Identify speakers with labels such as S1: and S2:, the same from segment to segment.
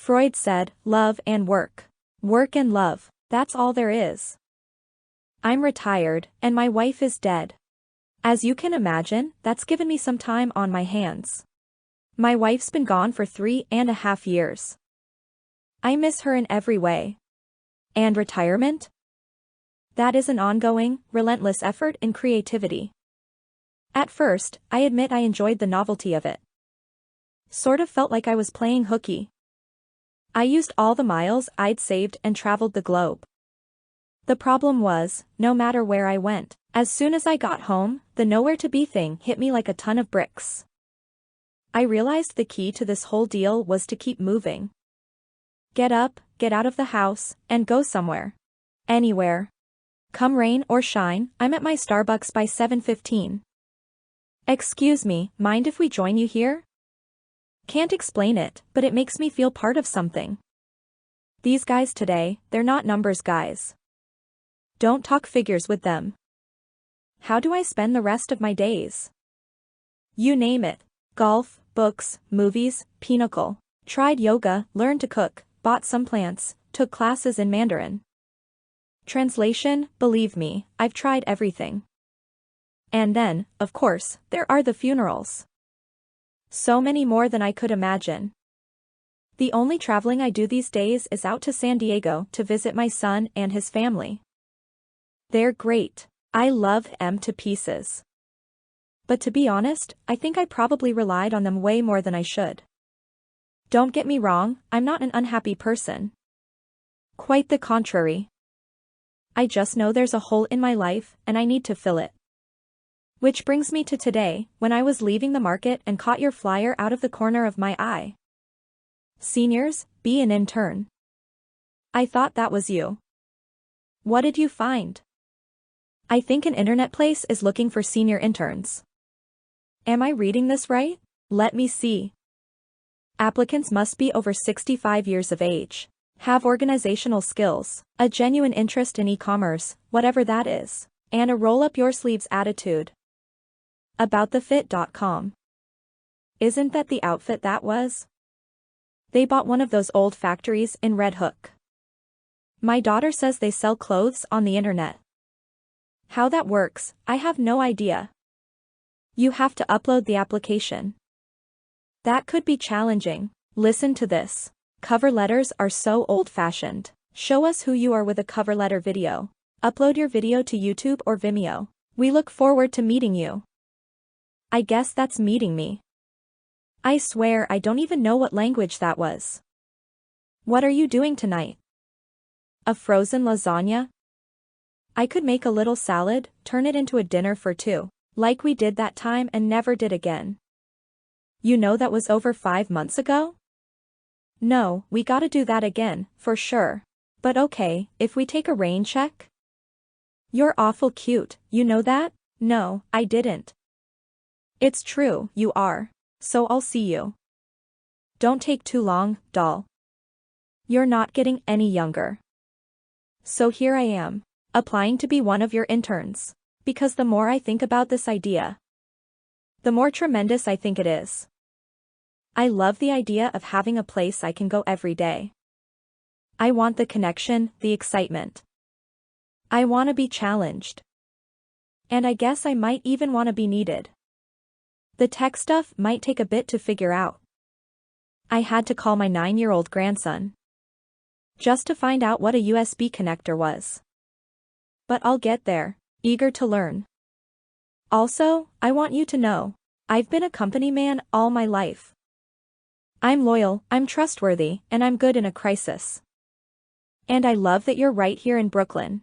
S1: Freud said, love and work. Work and love, that's all there is. I'm retired, and my wife is dead. As you can imagine, that's given me some time on my hands. My wife's been gone for 3.5 years. I miss her in every way. And retirement? That is an ongoing, relentless effort in creativity. At first, I admit I enjoyed the novelty of it. Sort of felt like I was playing hooky. I used all the miles I'd saved and traveled the globe. The problem was, no matter where I went, as soon as I got home, the nowhere to be thing hit me like a ton of bricks. I realized the key to this whole deal was to keep moving. Get up, get out of the house, and go somewhere. Anywhere. Come rain or shine, I'm at my Starbucks by 7:15. Excuse me, mind if we join you here? Can't explain it, but it makes me feel part of something. These guys today, they're not numbers guys. Don't talk figures with them. How do I spend the rest of my days? You name it. Golf, books, movies, pinochle. Tried yoga, learned to cook, bought some plants, took classes in Mandarin. Translation, believe me, I've tried everything. And then, of course, there are the funerals. So many more than I could imagine. The only traveling I do these days is out to San Diego to visit my son and his family. They're great. I love them to pieces. But to be honest, I think I probably relied on them way more than I should. Don't get me wrong, I'm not an unhappy person. Quite the contrary. I just know there's a hole in my life, and I need to fill it. Which brings me to today, when I was leaving the market and caught your flyer out of the corner of my eye. Seniors, be an intern. I thought that was you. What did you find? I think an internet place is looking for senior interns. Am I reading this right? Let me see. Applicants must be over 65 years of age, have organizational skills, a genuine interest in e-commerce, whatever that is, and a roll-up-your-sleeves attitude. AboutTheFit.com. Isn't that the outfit that was? They bought one of those old factories in Red Hook. My daughter says they sell clothes on the internet. How that works, I have no idea. You have to upload the application. That could be challenging. Listen to this. Cover letters are so old-fashioned. Show us who you are with a cover letter video. Upload your video to YouTube or Vimeo. We look forward to meeting you. I guess that's meeting me. I swear I don't even know what language that was. What are you doing tonight? A frozen lasagna? I could make a little salad, turn it into a dinner for two, like we did that time and never did again. You know that was over 5 months ago? No, we gotta do that again, for sure. But okay, if we take a rain check? You're awful cute, you know that? No, I didn't. It's true, you are. So I'll see you. Don't take too long, doll. You're not getting any younger. So here I am, applying to be one of your interns. Because the more I think about this idea, the more tremendous I think it is. I love the idea of having a place I can go every day. I want the connection, the excitement. I want to be challenged. And I guess I might even want to be needed. The tech stuff might take a bit to figure out. I had to call my 9-year-old grandson just to find out what a USB connector was. But I'll get there, eager to learn. Also, I want you to know, I've been a company man all my life. I'm loyal, I'm trustworthy, and I'm good in a crisis. And I love that you're right here in Brooklyn.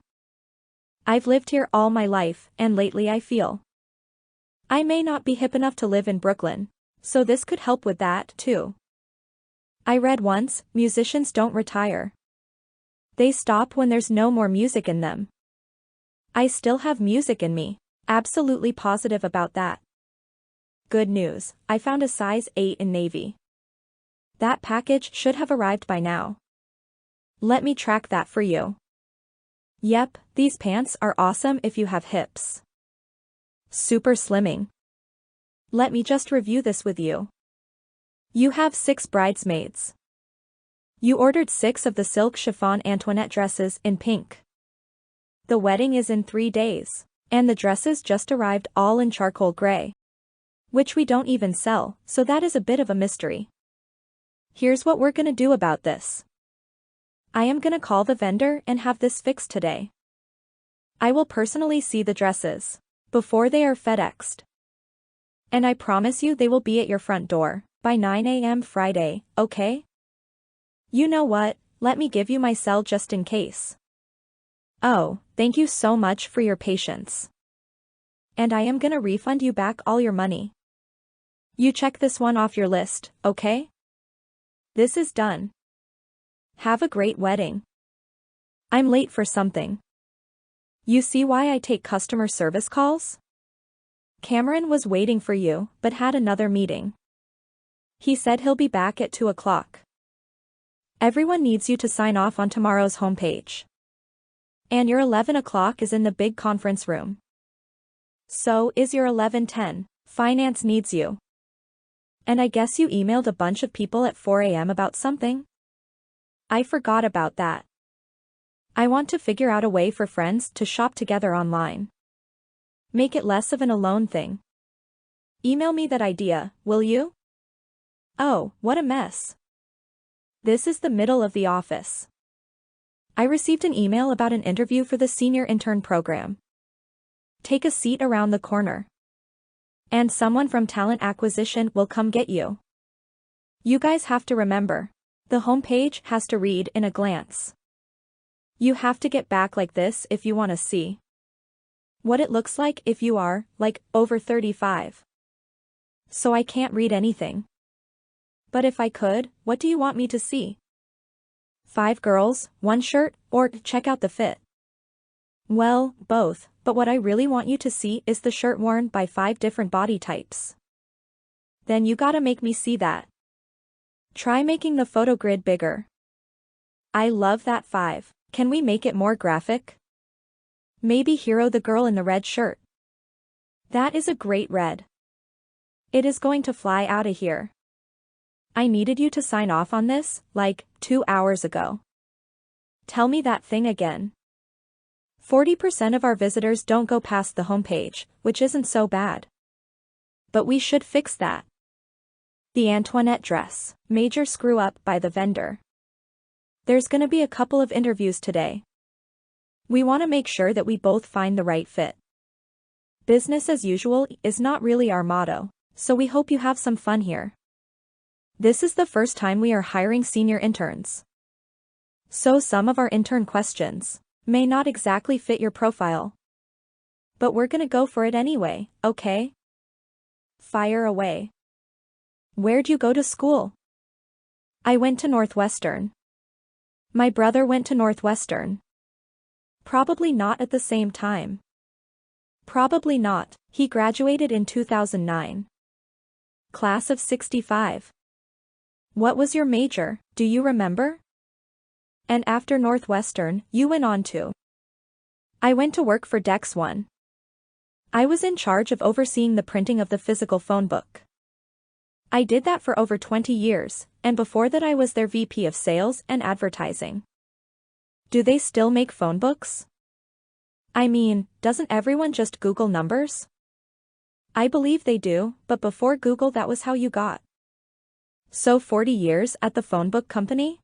S1: I've lived here all my life, and lately I feel I may not be hip enough to live in Brooklyn, so this could help with that, too. I read once, musicians don't retire. They stop when there's no more music in them. I still have music in me, absolutely positive about that. Good news, I found a size 8 in navy. That package should have arrived by now. Let me track that for you. Yep, these pants are awesome if you have hips. Super slimming. Let me just review this with you. You have 6 bridesmaids. You ordered 6 of the silk chiffon Antoinette dresses in pink. The wedding is in 3 days, and the dresses just arrived all in charcoal gray, which we don't even sell, so that is a bit of a mystery. Here's what we're gonna do about this. I am gonna call the vendor and have this fixed today. I will personally see the dresses before they are FedExed. And I promise you they will be at your front door by 9 a.m. Friday, okay? You know what, let me give you my cell just in case. Oh, thank you so much for your patience. And I am gonna refund you back all your money. You check this one off your list, okay? This is done. Have a great wedding. I'm late for something. You see why I take customer service calls? Cameron was waiting for you, but had another meeting. He said he'll be back at 2 o'clock. Everyone needs you to sign off on tomorrow's homepage. And your 11 o'clock is in the big conference room. So is your 11:10. Finance needs you. And I guess you emailed a bunch of people at 4 a.m. about something? I forgot about that. I want to figure out a way for friends to shop together online. Make it less of an alone thing. Email me that idea, will you? Oh, what a mess. This is the middle of the office. I received an email about an interview for the senior intern program. Take a seat around the corner. And someone from talent acquisition will come get you. You guys have to remember, the homepage has to read in a glance. You have to get back like this if you want to see what it looks like if you are, like, over 35. So I can't read anything. But if I could, what do you want me to see? 5 girls, 1 shirt, or check out the fit? Well, both, but what I really want you to see is the shirt worn by 5 different body types. Then you gotta make me see that. Try making the photo grid bigger. I love that 5. Can we make it more graphic? Maybe hero the girl in the red shirt. That is a great red. It is going to fly out of here. I needed you to sign off on this, like, 2 hours ago. Tell me that thing again. 40% of our visitors don't go past the homepage, which isn't so bad. But we should fix that. The Antoinette dress, major screw up by the vendor. There's gonna be a couple of interviews today. We want to make sure that we both find the right fit. Business as usual is not really our motto, so we hope you have some fun here. This is the first time we are hiring senior interns. So some of our intern questions may not exactly fit your profile. But we're gonna go for it anyway, okay? Fire away. Where'd you go to school? I went to Northwestern. My brother went to Northwestern. Probably not at the same time. Probably not, he graduated in 2009. Class of 65. What was your major, do you remember? And after Northwestern, you went on to? I went to work for Dex One. I was in charge of overseeing the printing of the physical phone book. I did that for over 20 years, and before that I was their VP of Sales and Advertising. Do they still make phone books? I mean, doesn't everyone just Google numbers? I believe they do, but before Google that was how you got. So 40 years at the phone book company?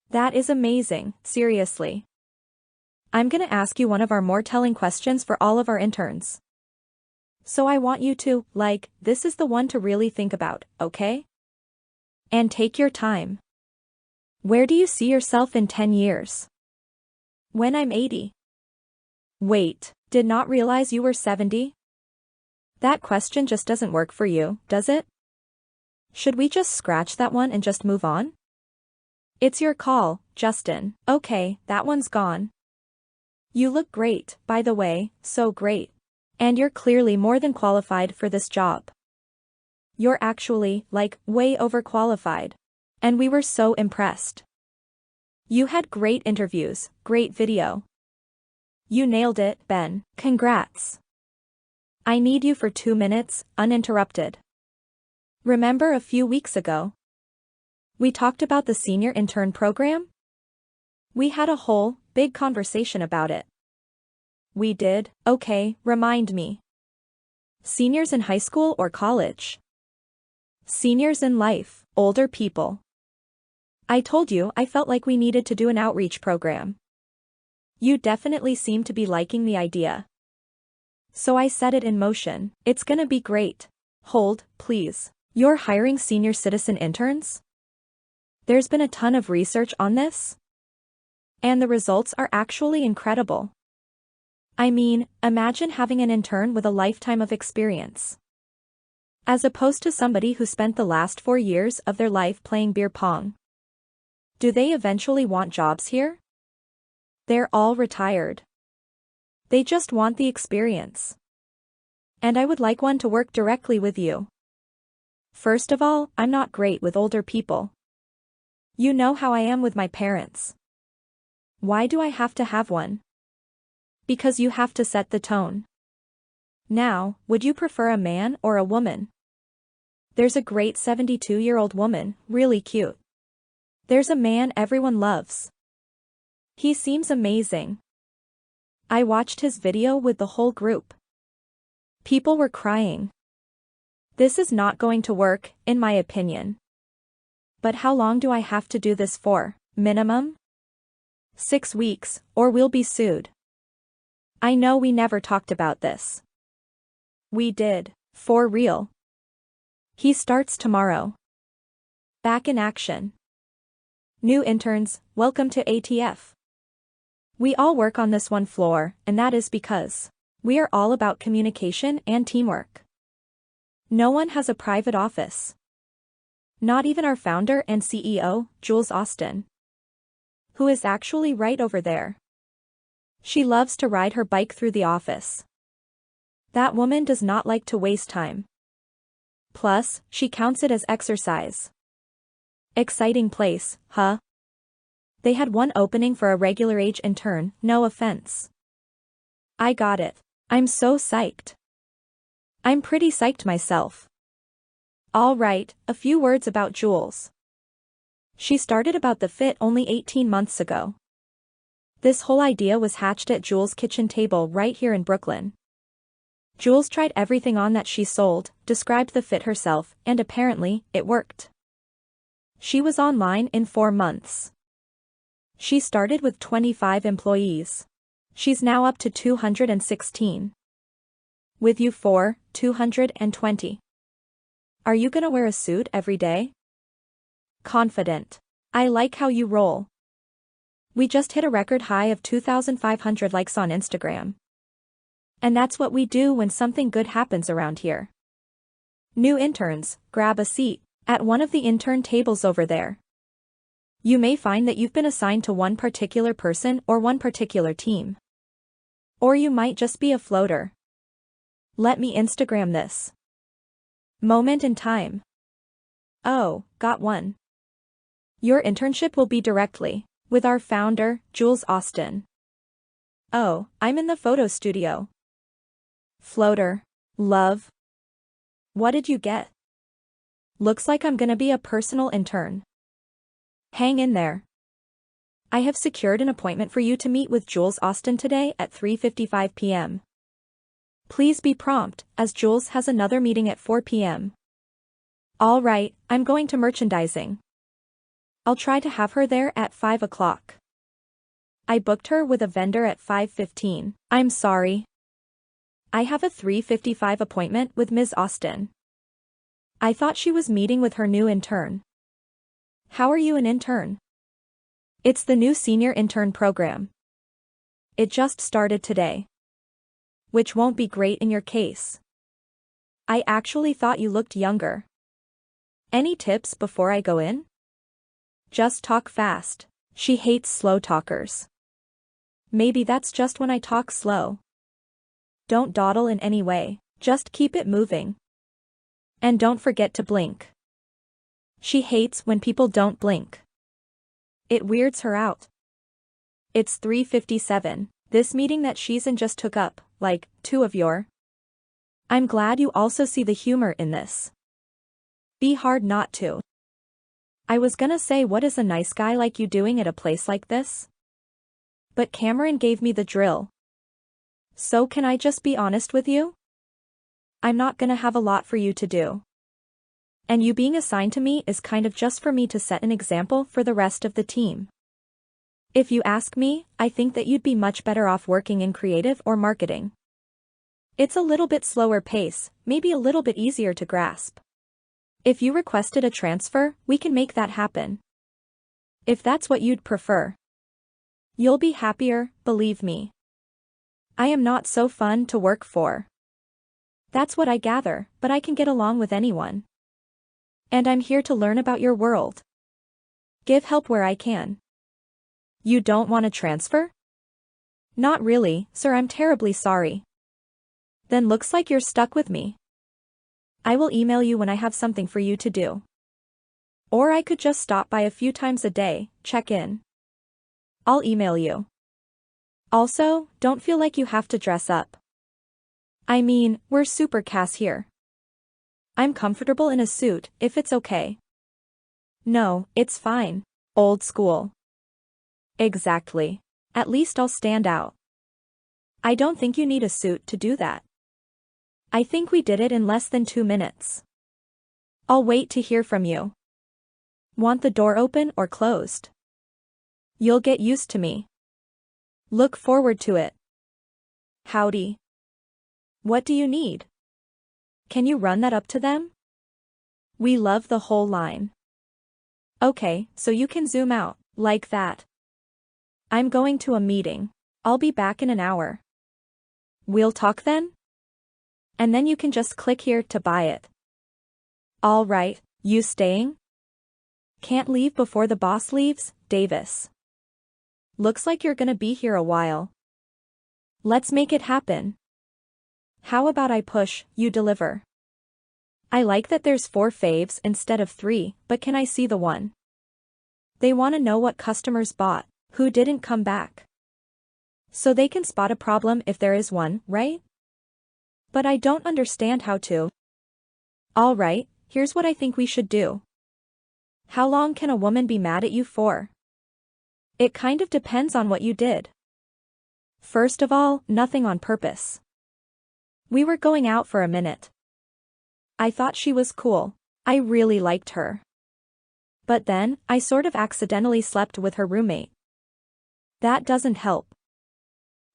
S1: That is amazing, seriously. I'm gonna ask you one of our more telling questions for all of our interns. So I want you to, like, this is the one to really think about, okay? And take your time. Where do you see yourself in 10 years? When I'm 80. Wait, did not realize you were 70? That question just doesn't work for you, does it? Should we just scratch that one and just move on? It's your call, Justin. Okay, that one's gone. You look great, by the way, so great. And you're clearly more than qualified for this job. You're actually, like, way overqualified. And we were so impressed. You had great interviews, great video. You nailed it, Ben. Congrats. I need you for 2 minutes, uninterrupted. Remember a few weeks ago? We talked about the senior intern program. We had a whole, big conversation about it. We did? Okay, remind me. Seniors in high school or college? Seniors in life, older people. I told you I felt like we needed to do an outreach program. You definitely seem to be liking the idea. So I set it in motion. It's gonna be great. Hold, please. You're hiring senior citizen interns? There's been a ton of research on this. And the results are actually incredible. I mean, imagine having an intern with a lifetime of experience. As opposed to somebody who spent the last 4 years of their life playing beer pong. Do they eventually want jobs here? They're all retired. They just want the experience. And I would like one to work directly with you. First of all, I'm not great with older people. You know how I am with my parents. Why do I have to have one? Because you have to set the tone. Now, would you prefer a man or a woman? There's a great 72-year-old woman, really cute. There's a man everyone loves. He seems amazing. I watched his video with the whole group. People were crying. This is not going to work, in my opinion. But how long do I have to do this for? Minimum? 6 weeks, or we'll be sued. I know we never talked about this. We did, for real. He starts tomorrow. Back in action. New interns, welcome to ATF. We all work on this one floor, and that is because we are all about communication and teamwork. No one has a private office. Not even our founder and CEO, Jules Austin. Who is actually right over there. She loves to ride her bike through the office. That woman does not like to waste time. Plus, she counts it as exercise. Exciting place, huh? They had one opening for a regular age intern, no offense. I got it. I'm so psyched. I'm pretty psyched myself. All right, a few words about Jules. She started about the fit only 18 months ago. This whole idea was hatched at Jules' kitchen table right here in Brooklyn. Jules tried everything on that she sold, described the fit herself, and apparently, it worked. She was online in 4 months. She started with 25 employees. She's now up to 216. With you for 220. Are you gonna wear a suit every day? Confident. I like how you roll. We just hit a record high of 2,500 likes on Instagram. And that's what we do when something good happens around here. New interns, grab a seat at one of the intern tables over there. You may find that you've been assigned to one particular person or one particular team. Or you might just be a floater. Let me Instagram this. Moment in time. Oh, got one. Your internship will be directly with our founder, Jules Austin. Oh, I'm in the photo studio. Floater. Love. What did you get? Looks like I'm gonna be a personal intern. Hang in there. I have secured an appointment for you to meet with Jules Austin today at 3:55 p.m. Please be prompt, as Jules has another meeting at 4 p.m. All right, I'm going to merchandising. I'll try to have her there at 5 o'clock. I booked her with a vendor at 5:15. I'm sorry. I have a 3:55 appointment with Ms. Austin. I thought she was meeting with her new intern. How are you an intern? It's the new senior intern program. It just started today. Which won't be great in your case. I actually thought you looked younger. Any tips before I go in? Just talk fast. She hates slow talkers. Maybe that's just when I talk slow. Don't dawdle in any way, just keep it moving. And don't forget to blink. She hates when people don't blink. It weirds her out. It's 3:57. This meeting that she's in just took up, like, 2 of your. I'm glad you also see the humor in this. Be hard not to. I was gonna say, what is a nice guy like you doing at a place like this? But Cameron gave me the drill. So can I just be honest with you? I'm not gonna have a lot for you to do. And you being assigned to me is kind of just for me to set an example for the rest of the team. If you ask me, I think that you'd be much better off working in creative or marketing. It's a little bit slower pace, maybe a little bit easier to grasp. If you requested a transfer, we can make that happen. If that's what you'd prefer. You'll be happier, believe me. I am not so fun to work for. That's what I gather, but I can get along with anyone. And I'm here to learn about your world. Give help where I can. You don't want to transfer? Not really, sir, I'm terribly sorry. Then looks like you're stuck with me. I will email you when I have something for you to do. Or I could just stop by a few times a day, check in. I'll email you. Also, don't feel like you have to dress up. I mean, we're super Cass here. I'm comfortable in a suit, if it's okay. No, it's fine. Old school. Exactly. At least I'll stand out. I don't think you need a suit to do that. I think we did it in less than 2 minutes. I'll wait to hear from you. Want the door open or closed? You'll get used to me. Look forward to it. Howdy. What do you need? Can you run that up to them? We love the whole line. Okay, so you can zoom out, like that. I'm going to a meeting. I'll be back in an hour. We'll talk then? And then you can just click here to buy it. All right, you staying? Can't leave before the boss leaves, Davis. Looks like you're gonna be here a while. Let's make it happen. How about I push, you deliver? I like that there's 4 faves instead of 3, but can I see the one? They want to know what customers bought, who didn't come back. So they can spot a problem if there is one, right? But I don't understand how to. All right, here's what I think we should do. How long can a woman be mad at you for? It kind of depends on what you did. First of all, nothing on purpose. We were going out for a minute. I thought she was cool. I really liked her. But then, I sort of accidentally slept with her roommate. That doesn't help.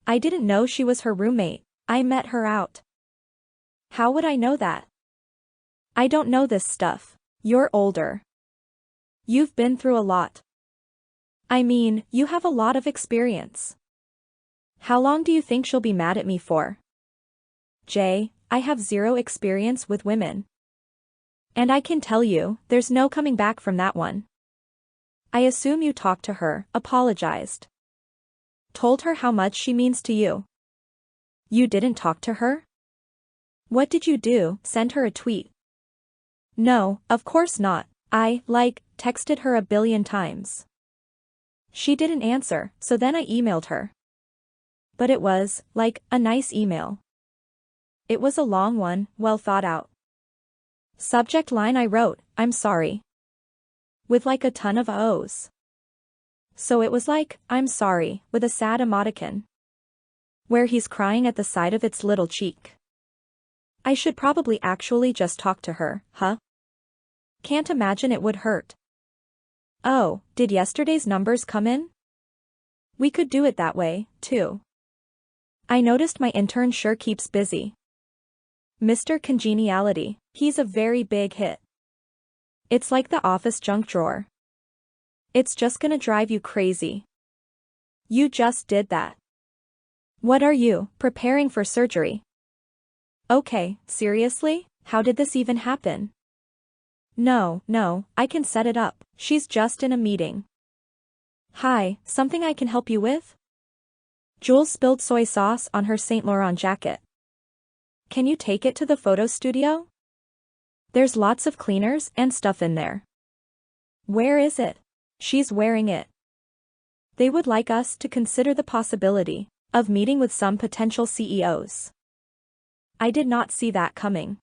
S1: I didn't know she was her roommate. I met her out. How would I know that? I don't know this stuff. You're older. You've been through a lot. I mean, you have a lot of experience. How long do you think she'll be mad at me for? Jay, I have 0 experience with women. And I can tell you, there's no coming back from that one. I assume you talked to her, apologized. Told her how much she means to you. You didn't talk to her? What did you do, send her a tweet? No, of course not. I, texted her a billion times. She didn't answer, so then I emailed her. But it was, a nice email. It was a long one, well thought out. Subject line I wrote, I'm sorry. With a ton of O's. So it was I'm sorry, with a sad emoticon. Where he's crying at the side of its little cheek. I should probably actually just talk to her, huh? Can't imagine it would hurt. Oh, did yesterday's numbers come in? We could do it that way, too. I noticed my intern sure keeps busy. Mr. Congeniality, he's a very big hit. It's like the office junk drawer. It's just gonna drive you crazy. You just did that. What are you, preparing for surgery? Okay, seriously? How did this even happen? No, I can set it up. She's just in a meeting. Hi, something I can help you with? Jules spilled soy sauce on her Saint Laurent jacket. Can you take it to the photo studio? There's lots of cleaners and stuff in there. Where is it? She's wearing it. They would like us to consider the possibility of meeting with some potential CEOs. I did not see that coming.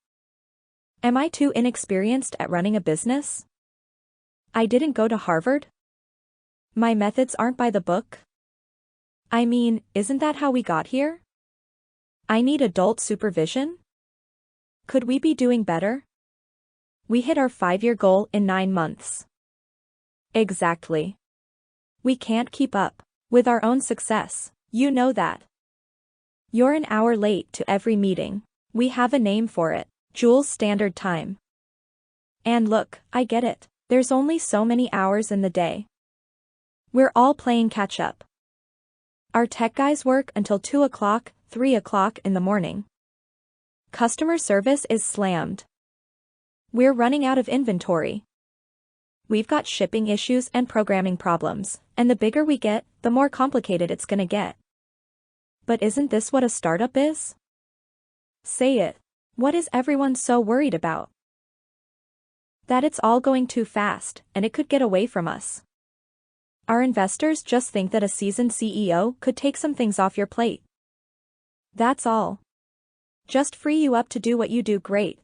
S1: Am I too inexperienced at running a business? I didn't go to Harvard. My methods aren't by the book. I mean, isn't that how we got here? I need adult supervision? Could we be doing better? We hit our 5-year goal in 9 months. Exactly. We can't keep up with our own success, you know that. You're an hour late to every meeting. We have a name for it, Jules Standard Time. And look, I get it. There's only so many hours in the day. We're all playing catch up. Our tech guys work until 2 o'clock, 3 o'clock in the morning. Customer service is slammed. We're running out of inventory. We've got shipping issues and programming problems, and the bigger we get, the more complicated it's gonna get. But isn't this what a startup is? Say it. What is everyone so worried about? That it's all going too fast, and it could get away from us. Our investors just think that a seasoned CEO could take some things off your plate. That's all. Just free you up to do what you do great.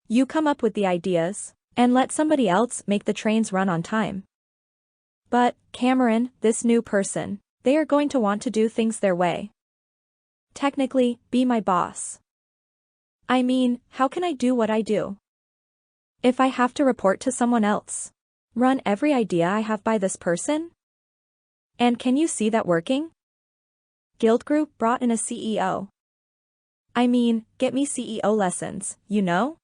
S1: You come up with the ideas, and let somebody else make the trains run on time. But, Cameron, this new person, they are going to want to do things their way. Technically, be my boss. I mean, how can I do what I do? If I have to report to someone else, run every idea I have by this person? And can you see that working? Guild Group brought in a CEO. I mean, get me CEO lessons, you know?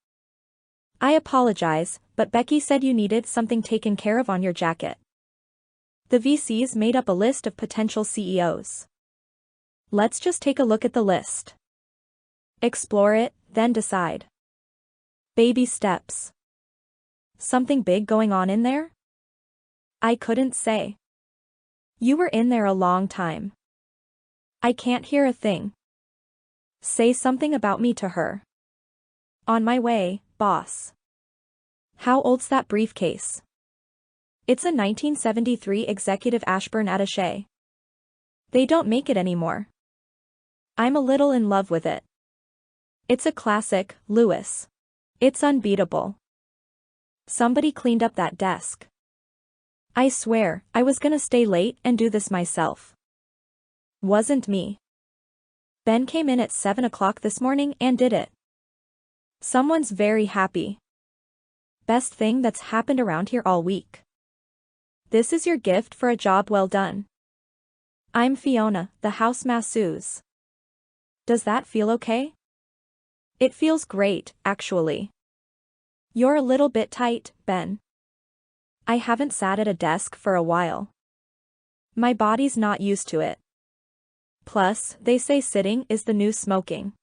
S1: I apologize, but Becky said you needed something taken care of on your jacket. The VCs made up a list of potential CEOs. Let's just take a look at the list. Explore it, then decide. Baby steps. Something big going on in there? I couldn't say. You were in there a long time. I can't hear a thing. Say something about me to her. On my way, boss. How old's that briefcase? It's a 1973 Executive Ashburn attaché. They don't make it anymore. I'm a little in love with it. It's a classic, Lewis. It's unbeatable. Somebody cleaned up that desk. I swear, I was gonna stay late and do this myself. Wasn't me. Ben came in at 7 o'clock this morning and did it. Someone's very happy. Best thing that's happened around here all week. This is your gift for a job well done. I'm Fiona, the house masseuse. Does that feel okay? It feels great, actually. You're a little bit tight, Ben. I haven't sat at a desk for a while. My body's not used to it. Plus, they say sitting is the new smoking.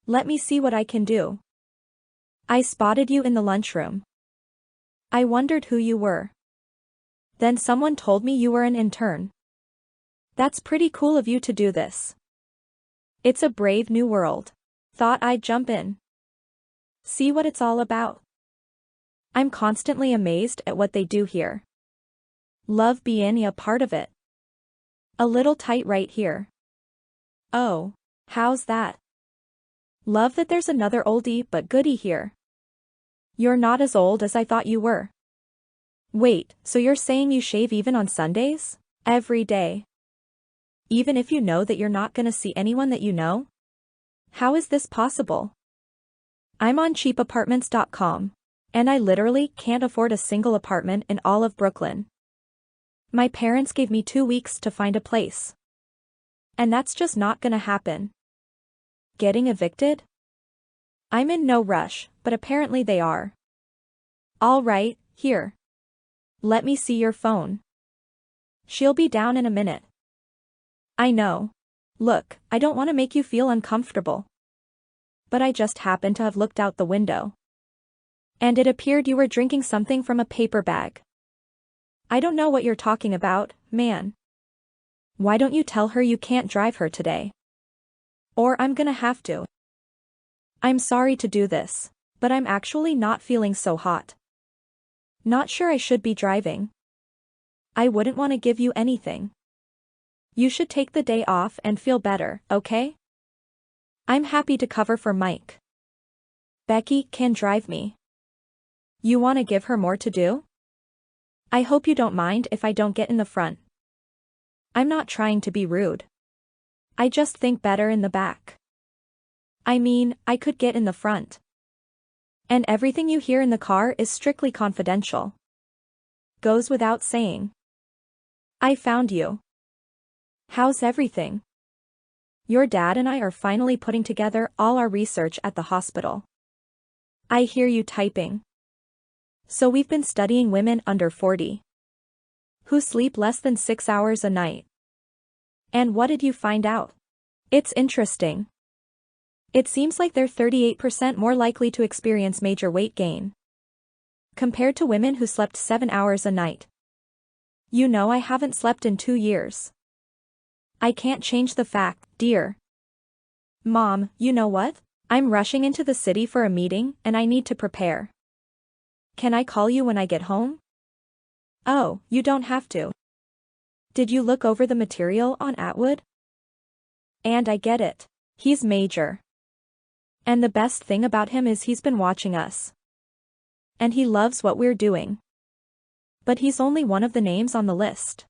S1: Let me see what I can do. I spotted you in the lunchroom. I wondered who you were. Then someone told me you were an intern. That's pretty cool of you to do this. It's a brave new world. Thought I'd jump in. See what it's all about. I'm constantly amazed at what they do here. Love being a part of it. A little tight right here. Oh, how's that? Love that there's another oldie but goodie here. You're not as old as I thought you were. Wait, so you're saying you shave even on Sundays? Every day? Even if you know that you're not gonna see anyone that you know? How is this possible? I'm on cheapapartments.com, and I literally can't afford a single apartment in all of Brooklyn. My parents gave me 2 weeks to find a place. And that's just not gonna happen. Getting evicted? I'm in no rush, but apparently they are. All right, here. Let me see your phone. She'll be down in a minute. I know. Look, I don't want to make you feel uncomfortable. But I just happened to have looked out the window. And it appeared you were drinking something from a paper bag. I don't know what you're talking about, man. Why don't you tell her you can't drive her today? Or I'm gonna have to. I'm sorry to do this, but I'm actually not feeling so hot. Not sure I should be driving. I wouldn't want to give you anything. You should take the day off and feel better, okay? I'm happy to cover for Mike. Becky can drive me. You want to give her more to do? I hope you don't mind if I don't get in the front. I'm not trying to be rude. I just think better in the back. I mean, I could get in the front. And everything you hear in the car is strictly confidential. Goes without saying. I found you. How's everything? Your dad and I are finally putting together all our research at the hospital. I hear you typing. So we've been studying women under 40. Who sleep less than 6 hours a night. And what did you find out? It's interesting. It seems like they're 38% more likely to experience major weight gain. Compared to women who slept 7 hours a night. You know I haven't slept in 2 years. I can't change the fact, dear. Mom, you know what? I'm rushing into the city for a meeting and I need to prepare. Can I call you when I get home? Oh, you don't have to. Did you look over the material on Atwood? And I get it. He's major. And the best thing about him is he's been watching us. And he loves what we're doing. But he's only one of the names on the list.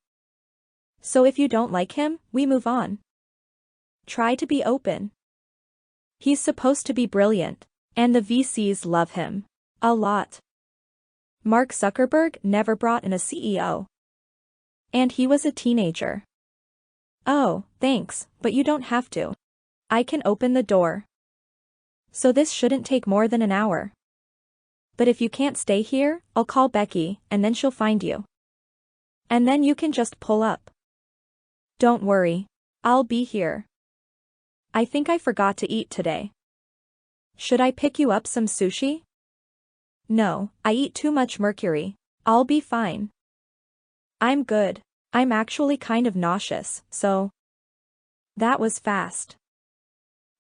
S1: So if you don't like him, we move on. Try to be open. He's supposed to be brilliant, and the VCs love him. A lot. Mark Zuckerberg never brought in a CEO. And he was a teenager. Oh, thanks, but you don't have to. I can open the door. So this shouldn't take more than an hour. But if you can't stay here, I'll call Becky, and then she'll find you. And then you can just pull up. Don't worry. I'll be here. I think I forgot to eat today. Should I pick you up some sushi? No, I eat too much mercury. I'll be fine. I'm good. I'm actually kind of nauseous, so. That was fast.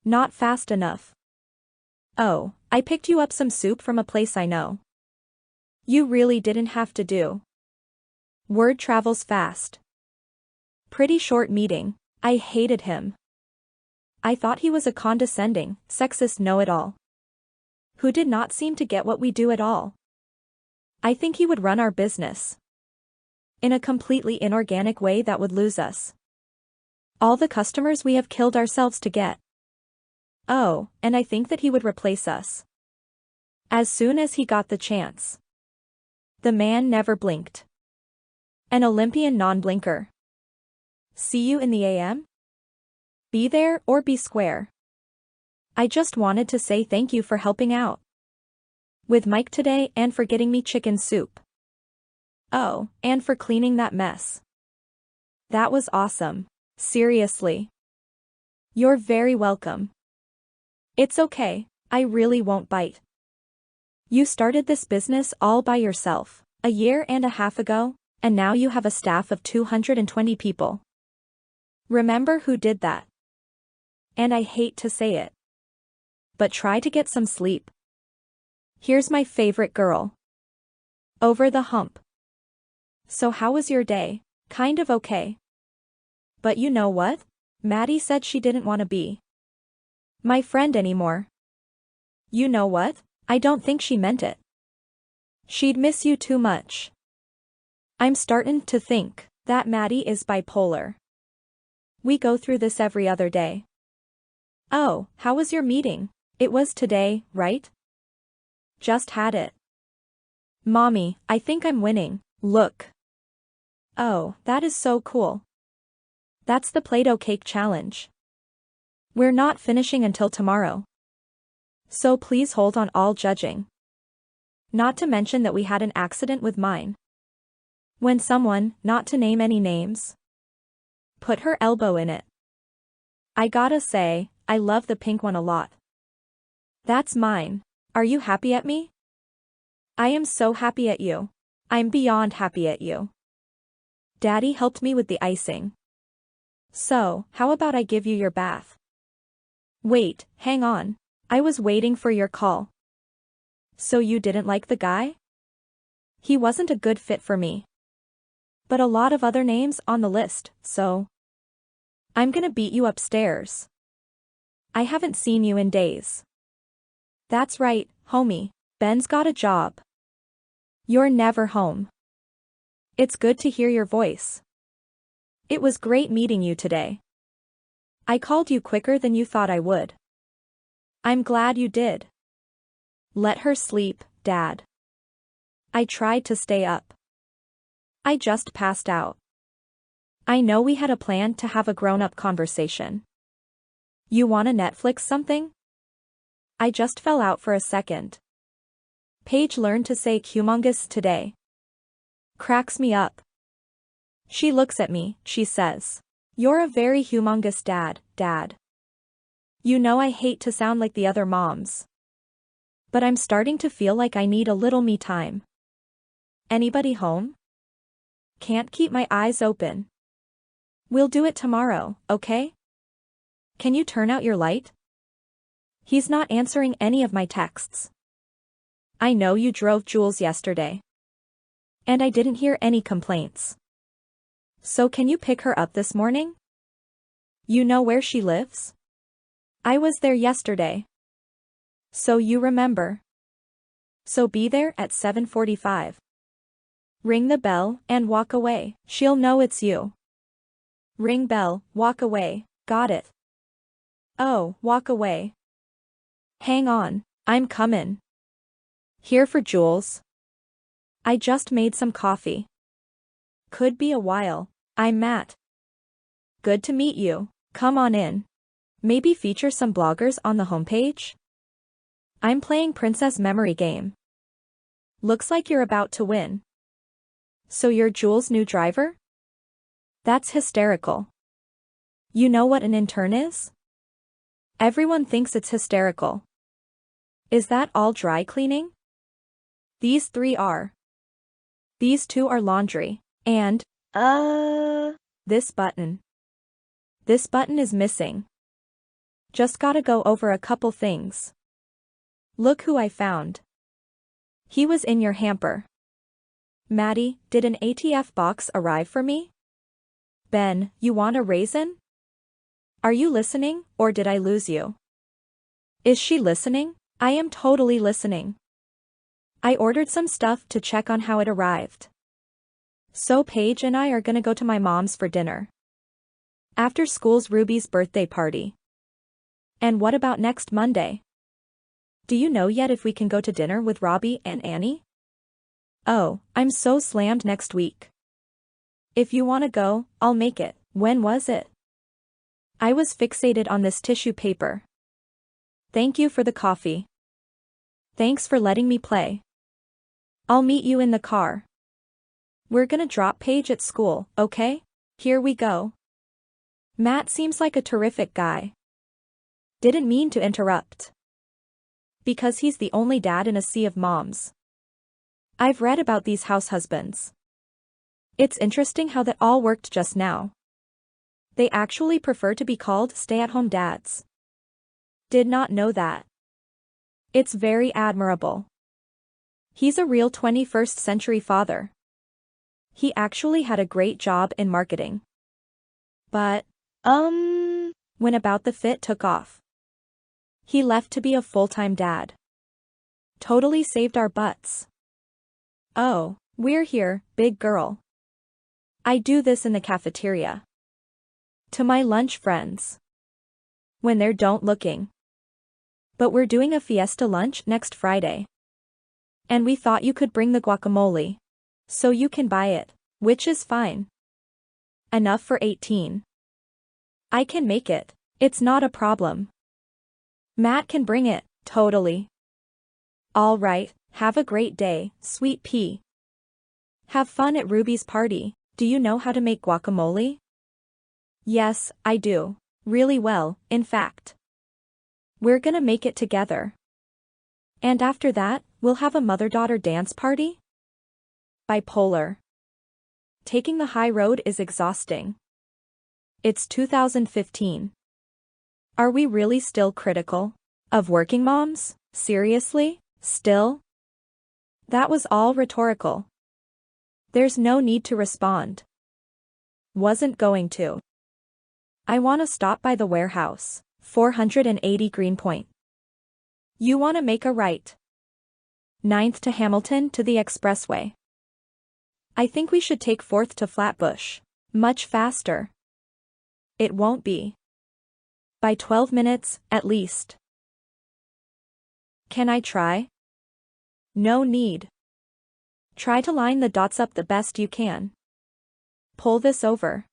S1: Not fast enough. Oh, I picked you up some soup from a place I know. You really didn't have to do. Word travels fast. Pretty short meeting. I hated him. I thought he was a condescending, sexist know-it-all. Who did not seem to get what we do at all. I think he would run our business. In a completely inorganic way that would lose us. All the customers we have killed ourselves to get. Oh, and I think that he would replace us. As soon as he got the chance. The man never blinked. An Olympian non-blinker. See you in the AM? Be there or be square. I just wanted to say thank you for helping out. With Mike today and for getting me chicken soup. Oh, and for cleaning that mess. That was awesome. Seriously. You're very welcome. It's okay, I really won't bite. You started this business all by yourself, 1.5 years ago, and now you have a staff of 220 people. Remember who did that? And I hate to say it. But try to get some sleep. Here's my favorite girl. Over the hump. So how was your day? Kind of okay. But you know what? Maddie said she didn't want to be my friend anymore. You know what? I don't think she meant it. She'd miss you too much. I'm startin' to think that Maddie is bipolar. We go through this every other day. Oh, how was your meeting? It was today, right? Just had it. Mommy, I think I'm winning. Look. Oh, that is so cool. That's the Play-Doh cake challenge. We're not finishing until tomorrow. So please hold on all judging. Not to mention that we had an accident with mine. When someone, not to name any names, put her elbow in it. I gotta say, I love the pink one a lot. That's mine. Are you happy at me? I am so happy at you. I'm beyond happy at you. Daddy helped me with the icing. So, how about I give you your bath? Wait, hang on. I was waiting for your call. So you didn't like the guy? He wasn't a good fit for me. But a lot of other names on the list, so. I'm gonna beat you upstairs. I haven't seen you in days. That's right, homie. Ben's got a job. You're never home. It's good to hear your voice. It was great meeting you today. I called you quicker than you thought I would. I'm glad you did. Let her sleep, Dad. I tried to stay up. I just passed out. I know we had a plan to have a grown-up conversation. You wanna Netflix something? I just fell out for a second. Paige learned to say humongous today. Cracks me up. She looks at me, she says. You're a very humongous dad, Dad. You know I hate to sound like the other moms. But I'm starting to feel like I need a little me time. Anybody home? Can't keep my eyes open. We'll do it tomorrow, okay? Can you turn out your light? He's not answering any of my texts. I know you drove Jules yesterday. And I didn't hear any complaints. So can you pick her up this morning? You know where she lives? I was there yesterday. So you remember. So be there at 7:45. Ring the bell and walk away. She'll know it's you. Ring bell, walk away, got it. Oh, walk away. Hang on, I'm comin'. Here for Jules. I just made some coffee. Could be a while. I'm Matt. Good to meet you. Come on in. Maybe feature some bloggers on the homepage? I'm playing Princess Memory Game. Looks like you're about to win. So you're Jules' new driver? That's hysterical. You know what an intern is? Everyone thinks it's hysterical. Is that all dry cleaning? These 3 are. These 2 are laundry. And, this button. This button is missing. Just gotta go over a couple things. Look who I found. He was in your hamper. Maddie, did an ATF box arrive for me? Ben, you want a raisin? Are you listening, or did I lose you? Is she listening? I am totally listening. I ordered some stuff to check on how it arrived. So Paige and I are gonna go to my mom's for dinner. After school's Ruby's birthday party. And what about next Monday? Do you know yet if we can go to dinner with Robbie and Annie? Oh, I'm so slammed next week. If you wanna go, I'll make it. When was it? I was fixated on this tissue paper. Thank you for the coffee. Thanks for letting me play. I'll meet you in the car. We're gonna drop Paige at school, okay? Here we go. Matt seems like a terrific guy. Didn't mean to interrupt. Because he's the only dad in a sea of moms. I've read about these house husbands. It's interesting how that all worked just now. They actually prefer to be called stay-at-home dads. Did not know that. It's very admirable. He's a real 21st century father. He actually had a great job in marketing. But, when About the Fit took off, he left to be a full-time dad. Totally saved our butts. Oh, we're here, big girl. I do this in the cafeteria. To my lunch friends. When they're don't looking. But we're doing a fiesta lunch next Friday. And we thought you could bring the guacamole. So you can buy it, which is fine. Enough for 18. I can make it, it's not a problem. Matt can bring it, totally. All right, have a great day, sweet pea. Have fun at Ruby's party. Do you know how to make guacamole? Yes, I do. Really well, in fact. We're gonna make it together. And after that, we'll have a mother-daughter dance party? Bipolar. Taking the high road is exhausting. It's 2015. Are we really still critical of working moms? Seriously? Still? That was all rhetorical. There's no need to respond. Wasn't going to. I wanna stop by the warehouse, 480 Greenpoint. You wanna make a right. 9th to Hamilton to the expressway. I think we should take 4th to Flatbush. Much faster. It won't be. By 12 minutes, at least. Can I try? No need. Try to line the dots up the best you can. Pull this over.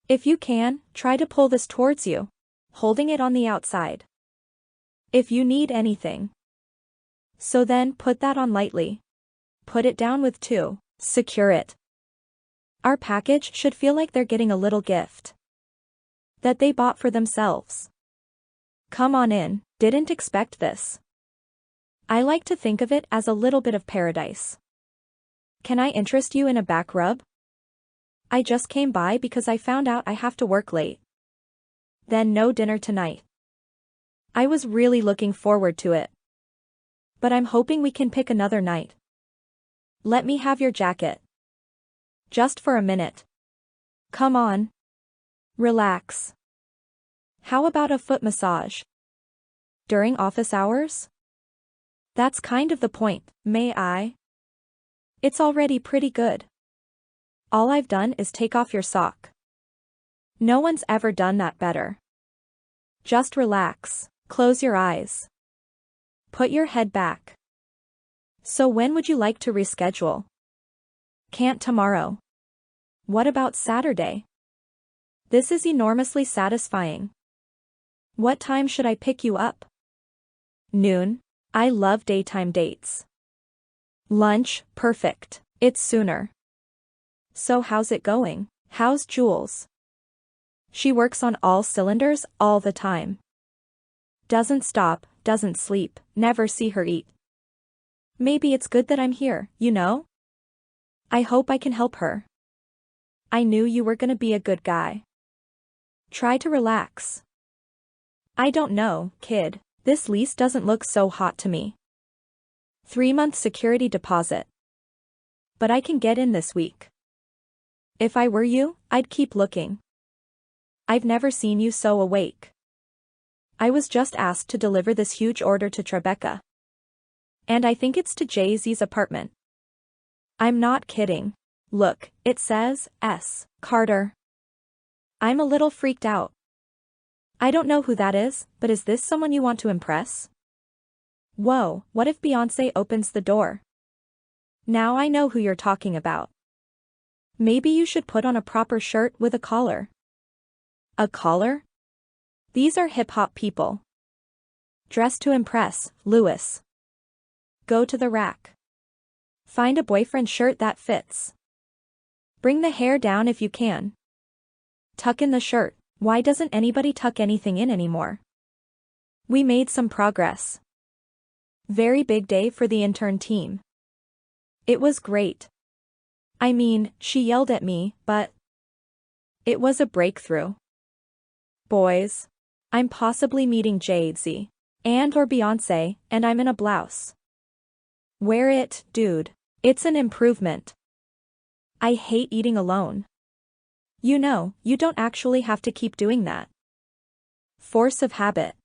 S1: If you can, try to pull this towards you, holding it on the outside. If you need anything. So then put that on lightly. Put it down with 2, secure it. Our package should feel like they're getting a little gift that they bought for themselves. Come on in, didn't expect this. I like to think of it as a little bit of paradise. Can I interest you in a back rub? I just came by because I found out I have to work late. Then no dinner tonight. I was really looking forward to it. But I'm hoping we can pick another night. Let me have your jacket. Just for a minute. Come on. Relax. How about a foot massage? During office hours? That's kind of the point, may I? It's already pretty good. All I've done is take off your sock. No one's ever done that better. Just relax, close your eyes. Put your head back. So when would you like to reschedule? Can't tomorrow. What about Saturday? This is enormously satisfying. What time should I pick you up? Noon. I love daytime dates. Lunch, perfect. It's sooner. So how's it going? How's Jules? She works on all cylinders all the time. Doesn't stop, doesn't sleep, never see her eat. Maybe it's good that I'm here, you know? I hope I can help her. I knew you were gonna be a good guy. Try to relax. I don't know, kid, this lease doesn't look so hot to me. 3-month security deposit. But I can get in this week. If I were you, I'd keep looking. I've never seen you so awake. I was just asked to deliver this huge order to Tribeca. And I think it's to Jay-Z's apartment. I'm not kidding. Look, it says, S. Carter. I'm a little freaked out. I don't know who that is, but is this someone you want to impress? Whoa, what if Beyoncé opens the door? Now I know who you're talking about. Maybe you should put on a proper shirt with a collar. A collar? These are hip-hop people. Dress to impress, Louis. Go to the rack. Find a boyfriend shirt that fits. Bring the hair down if you can. Tuck in the shirt. Why doesn't anybody tuck anything in anymore? We made some progress. Very big day for the intern team. It was great. I mean, she yelled at me, but it was a breakthrough. Boys, I'm possibly meeting Jay-Z and or Beyoncé, and I'm in a blouse. Wear it, dude. It's an improvement. I hate eating alone. You know, you don't actually have to keep doing that. Force of habit.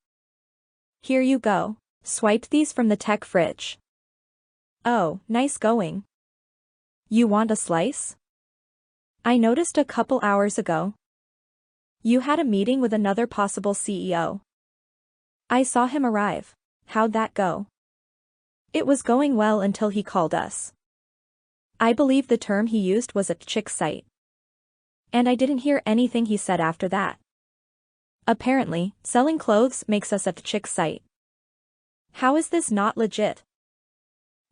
S1: Here you go. Swipe these from the tech fridge. Oh, nice going. You want a slice? I noticed a couple hours ago. You had a meeting with another possible CEO. I saw him arrive. How'd that go? It was going well until he called us. I believe the term he used was a chick site. And I didn't hear anything he said after that. Apparently, selling clothes makes us a chick site. How is this not legit?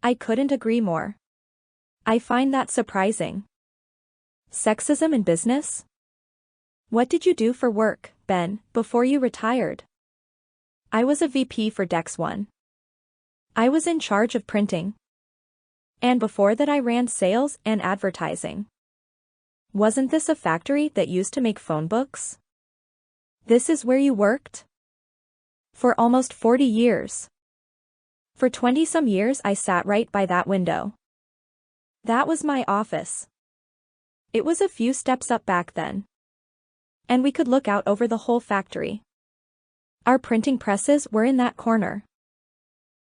S1: I couldn't agree more. I find that surprising. Sexism in business? What did you do for work, Ben, before you retired? I was a VP for Dex One. I was in charge of printing. And before that I ran sales and advertising. Wasn't this a factory that used to make phone books? This is where you worked? For almost 40 years. For 20-some years I sat right by that window. That was my office. It was a few steps up back then. And we could look out over the whole factory. Our printing presses were in that corner.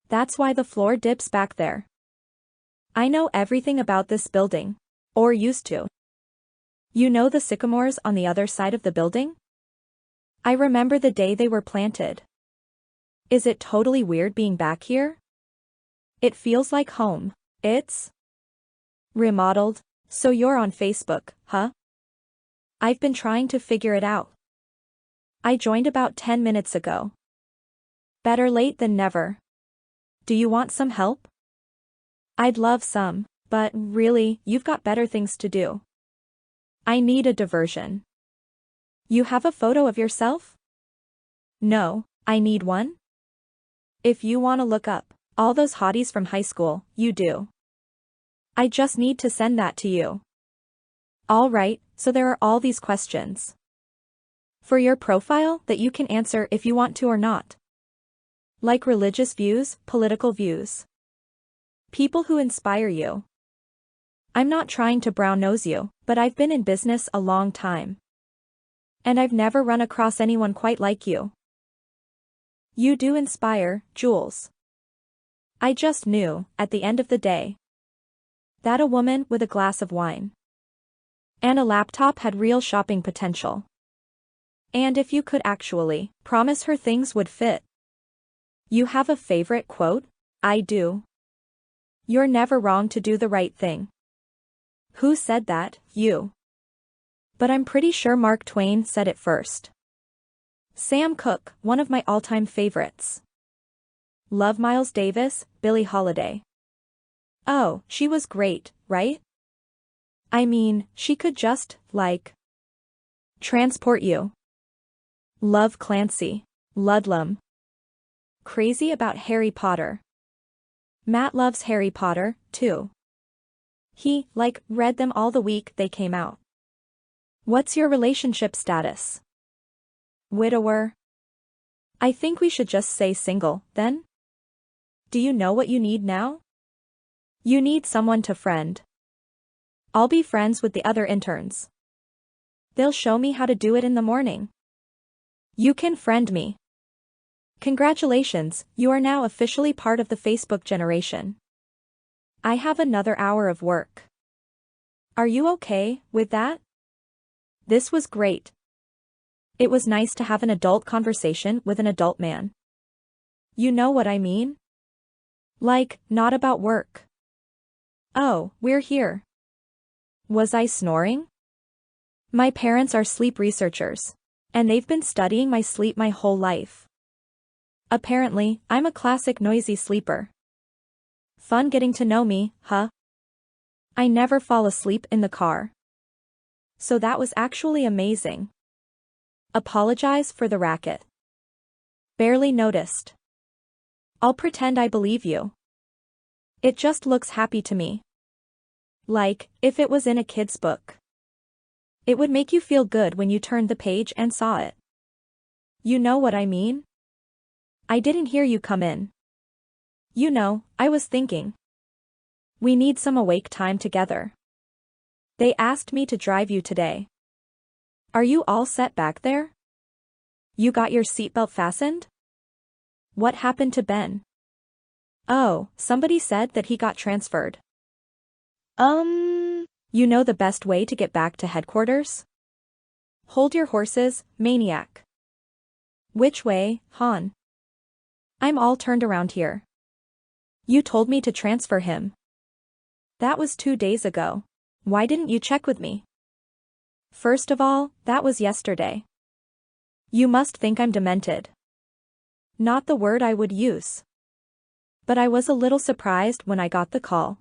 S1: That's why the floor dips back there. I know everything about this building. Or used to. You know the sycamores on the other side of the building? I remember the day they were planted. Is it totally weird being back here? It feels like home. It's remodeled. So you're on Facebook, huh? I've been trying to figure it out. I joined about 10 minutes ago. Better late than never. Do you want some help? I'd love some, but really, you've got better things to do. I need a diversion. You have a photo of yourself? No, I need one. If you want to look up all those hotties from high school, you do. I just need to send that to you. All right, so there are all these questions for your profile that you can answer if you want to or not. Like religious views, political views. People who inspire you. I'm not trying to brown nose you, but I've been in business a long time. And I've never run across anyone quite like you. You do inspire, Jules. I just knew, at the end of the day, that a woman with a glass of wine and a laptop had real shopping potential. And if you could actually promise her things would fit. You have a favorite quote? I do. You're never wrong to do the right thing. Who said that? You. But I'm pretty sure Mark Twain said it first. Sam Cooke, one of my all-time favorites. Love Miles Davis, Billie Holiday. Oh, she was great, right? I mean, she could just, like, transport you. Love Clancy. Ludlum. Crazy about Harry Potter. Matt loves Harry Potter, too. He, like, read them all the week they came out. What's your relationship status? Widower. I think we should just say single, then? Do you know what you need now? You need someone to friend. I'll be friends with the other interns. They'll show me how to do it in the morning. You can friend me. Congratulations, you are now officially part of the Facebook generation. I have another hour of work. Are you okay with that? This was great. It was nice to have an adult conversation with an adult man. You know what I mean? Like, not about work. Oh, we're here. Was I snoring? My parents are sleep researchers. And they've been studying my sleep my whole life. Apparently, I'm a classic noisy sleeper. Fun getting to know me, huh? I never fall asleep in the car. So that was actually amazing. Apologize for the racket. Barely noticed. I'll pretend I believe you. It just looks happy to me. Like, if it was in a kid's book. It would make you feel good when you turned the page and saw it. You know what I mean? I didn't hear you come in. You know, I was thinking. We need some awake time together. They asked me to drive you today. Are you all set back there? You got your seatbelt fastened? What happened to Ben? Oh, somebody said that he got transferred. You know the best way to get back to headquarters? Hold your horses, maniac. Which way, Han? I'm all turned around here. You told me to transfer him. That was 2 days ago. Why didn't you check with me? First of all, that was yesterday. You must think I'm demented. Not the word I would use. But I was a little surprised when I got the call.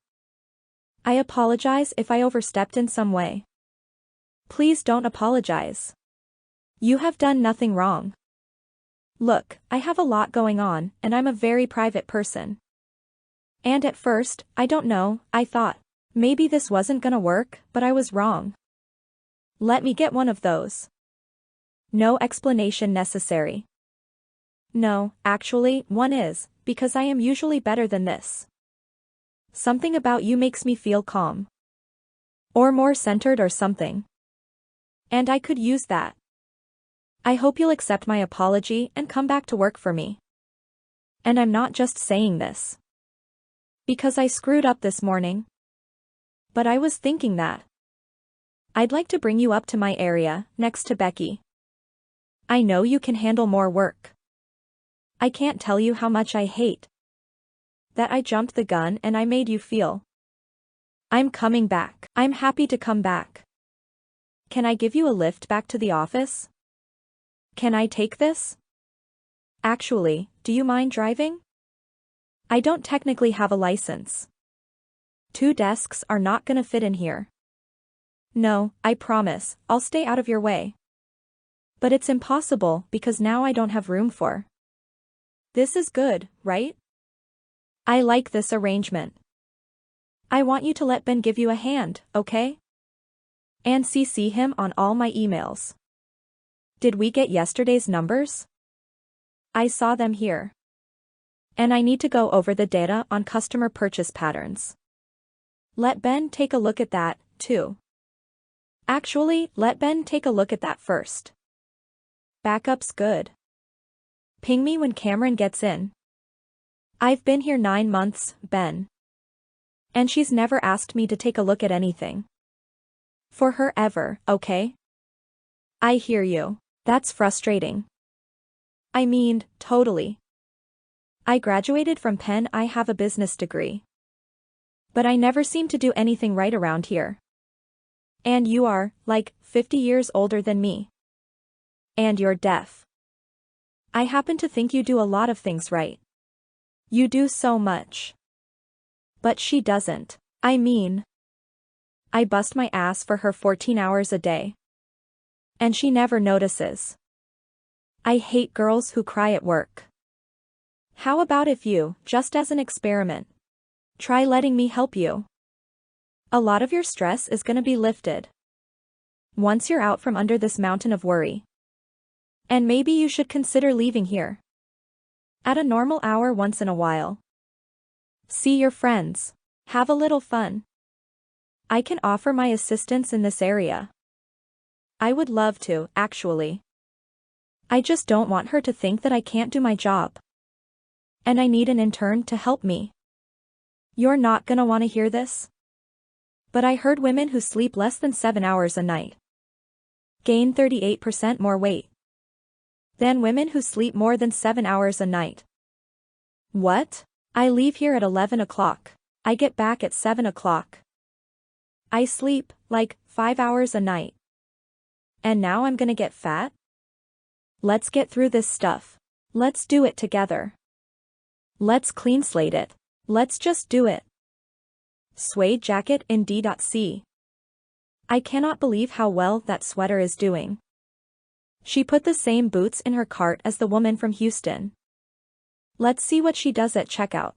S1: I apologize if I overstepped in some way. Please don't apologize. You have done nothing wrong. Look, I have a lot going on, and I'm a very private person. And at first, I don't know, I thought, maybe this wasn't gonna work, but I was wrong. Let me get one of those. No explanation necessary. No, actually, one is, because I am usually better than this. Something about you makes me feel calm. Or more centered or something. And I could use that. I hope you'll accept my apology and come back to work for me. And I'm not just saying this because I screwed up this morning. But I was thinking that I'd like to bring you up to my area, next to Becky. I know you can handle more work. I can't tell you how much I hate that I jumped the gun and I made you feel. I'm coming back. I'm happy to come back. Can I give you a lift back to the office? Can I take this? Actually, do you mind driving? I don't technically have a license. 2 desks are not gonna fit in here. No, I promise, I'll stay out of your way. But it's impossible because now I don't have room for. This is good, right? I like this arrangement. I want you to let Ben give you a hand, okay? And CC him on all my emails. Did we get yesterday's numbers? I saw them here. And I need to go over the data on customer purchase patterns. Let Ben take a look at that, too. Actually, let Ben take a look at that first. Backup's good. Ping me when Cameron gets in. I've been here 9 months, Ben. And she's never asked me to take a look at anything. For her ever, okay? I hear you. That's frustrating. I mean, totally. I graduated from Penn. I have a business degree. But I never seem to do anything right around here. And you are, like, 50 years older than me. And you're deaf. I happen to think you do a lot of things right. You do so much. But she doesn't. I mean, I bust my ass for her 14 hours a day. And she never notices. I hate girls who cry at work. How about if you, just as an experiment, try letting me help you? A lot of your stress is gonna be lifted once you're out from under this mountain of worry. And maybe you should consider leaving here at a normal hour once in a while. See your friends. Have a little fun. I can offer my assistance in this area. I would love to, actually. I just don't want her to think that I can't do my job. And I need an intern to help me. You're not gonna want to hear this? But I heard women who sleep less than 7 hours a night gain 38% more weight than women who sleep more than 7 hours a night. What? I leave here at 11 o'clock. I get back at 7 o'clock. I sleep, like, 5 hours a night. And now I'm gonna get fat? Let's get through this stuff. Let's do it together. Let's clean slate it. Let's just do it. Suede jacket in D.C. I cannot believe how well that sweater is doing. She put the same boots in her cart as the woman from Houston. Let's see what she does at checkout.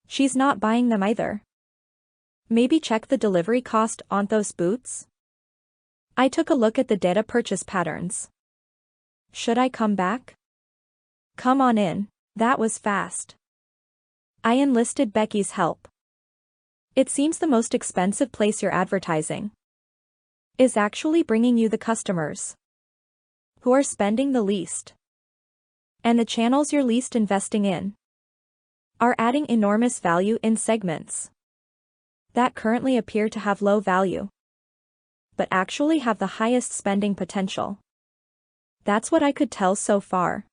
S1: She's not buying them either. Maybe check the delivery cost on those boots? I took a look at the data purchase patterns. Should I come back? Come on in. That was fast. I enlisted Becky's help. It seems the most expensive place you're advertising is actually bringing you the customers who are spending the least. And the channels you're least investing in are adding enormous value in segments that currently appear to have low value, but actually have the highest spending potential. That's what I could tell so far.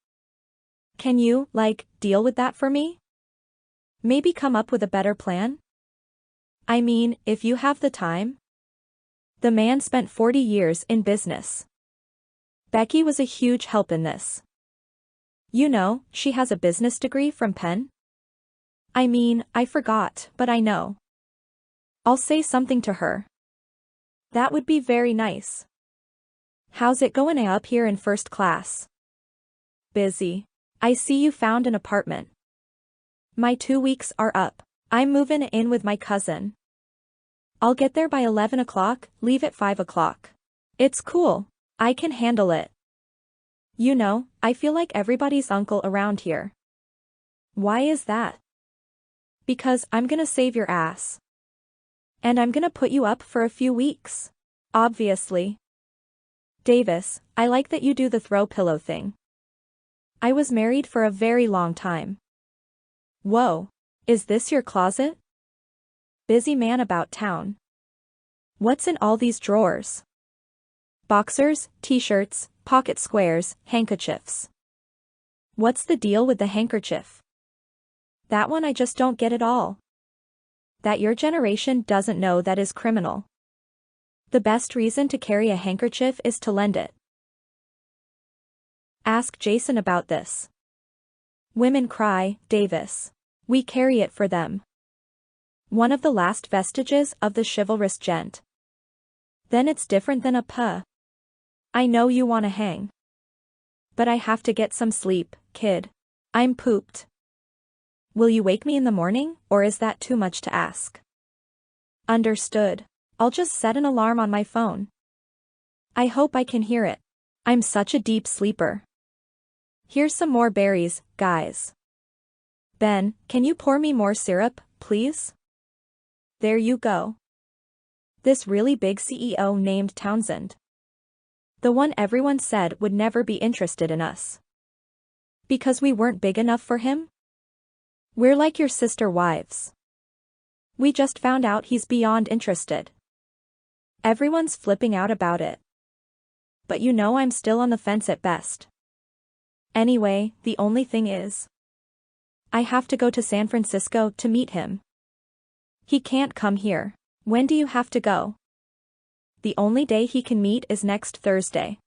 S1: Can you, like, deal with that for me? Maybe come up with a better plan? I mean, if you have the time. The man spent 40 years in business. Becky was a huge help in this. You know, she has a business degree from Penn. I mean, I forgot, but I know. I'll say something to her. That would be very nice. How's it going up here in first class? Busy. I see you found an apartment. My 2 weeks are up. I'm moving in with my cousin. I'll get there by 11 o'clock, leave at 5 o'clock. It's cool. I can handle it. You know, I feel like everybody's uncle around here. Why is that? Because I'm gonna save your ass. And I'm gonna put you up for a few weeks. Obviously. Davis, I like that you do the throw pillow thing. I was married for a very long time. Whoa. Is this your closet? Busy man about town. What's in all these drawers? Boxers, t-shirts, pocket squares, handkerchiefs. What's the deal with the handkerchief? That one I just don't get at all. That your generation doesn't know that is criminal. The best reason to carry a handkerchief is to lend it. Ask Jason about this. Women cry, Davis. We carry it for them. One of the last vestiges of the chivalrous gent. Then it's different than a puh. I know you wanna hang. But I have to get some sleep, kid. I'm pooped. Will you wake me in the morning, or is that too much to ask? Understood. I'll just set an alarm on my phone. I hope I can hear it. I'm such a deep sleeper. Here's some more berries, guys. Ben, can you pour me more syrup, please? There you go. This really big CEO named Townsend. The one everyone said would never be interested in us. Because we weren't big enough for him? We're like your sister wives. We just found out he's beyond interested. Everyone's flipping out about it. But you know I'm still on the fence at best. Anyway, the only thing is, I have to go to San Francisco to meet him. He can't come here. When do you have to go? The only day he can meet is next Thursday.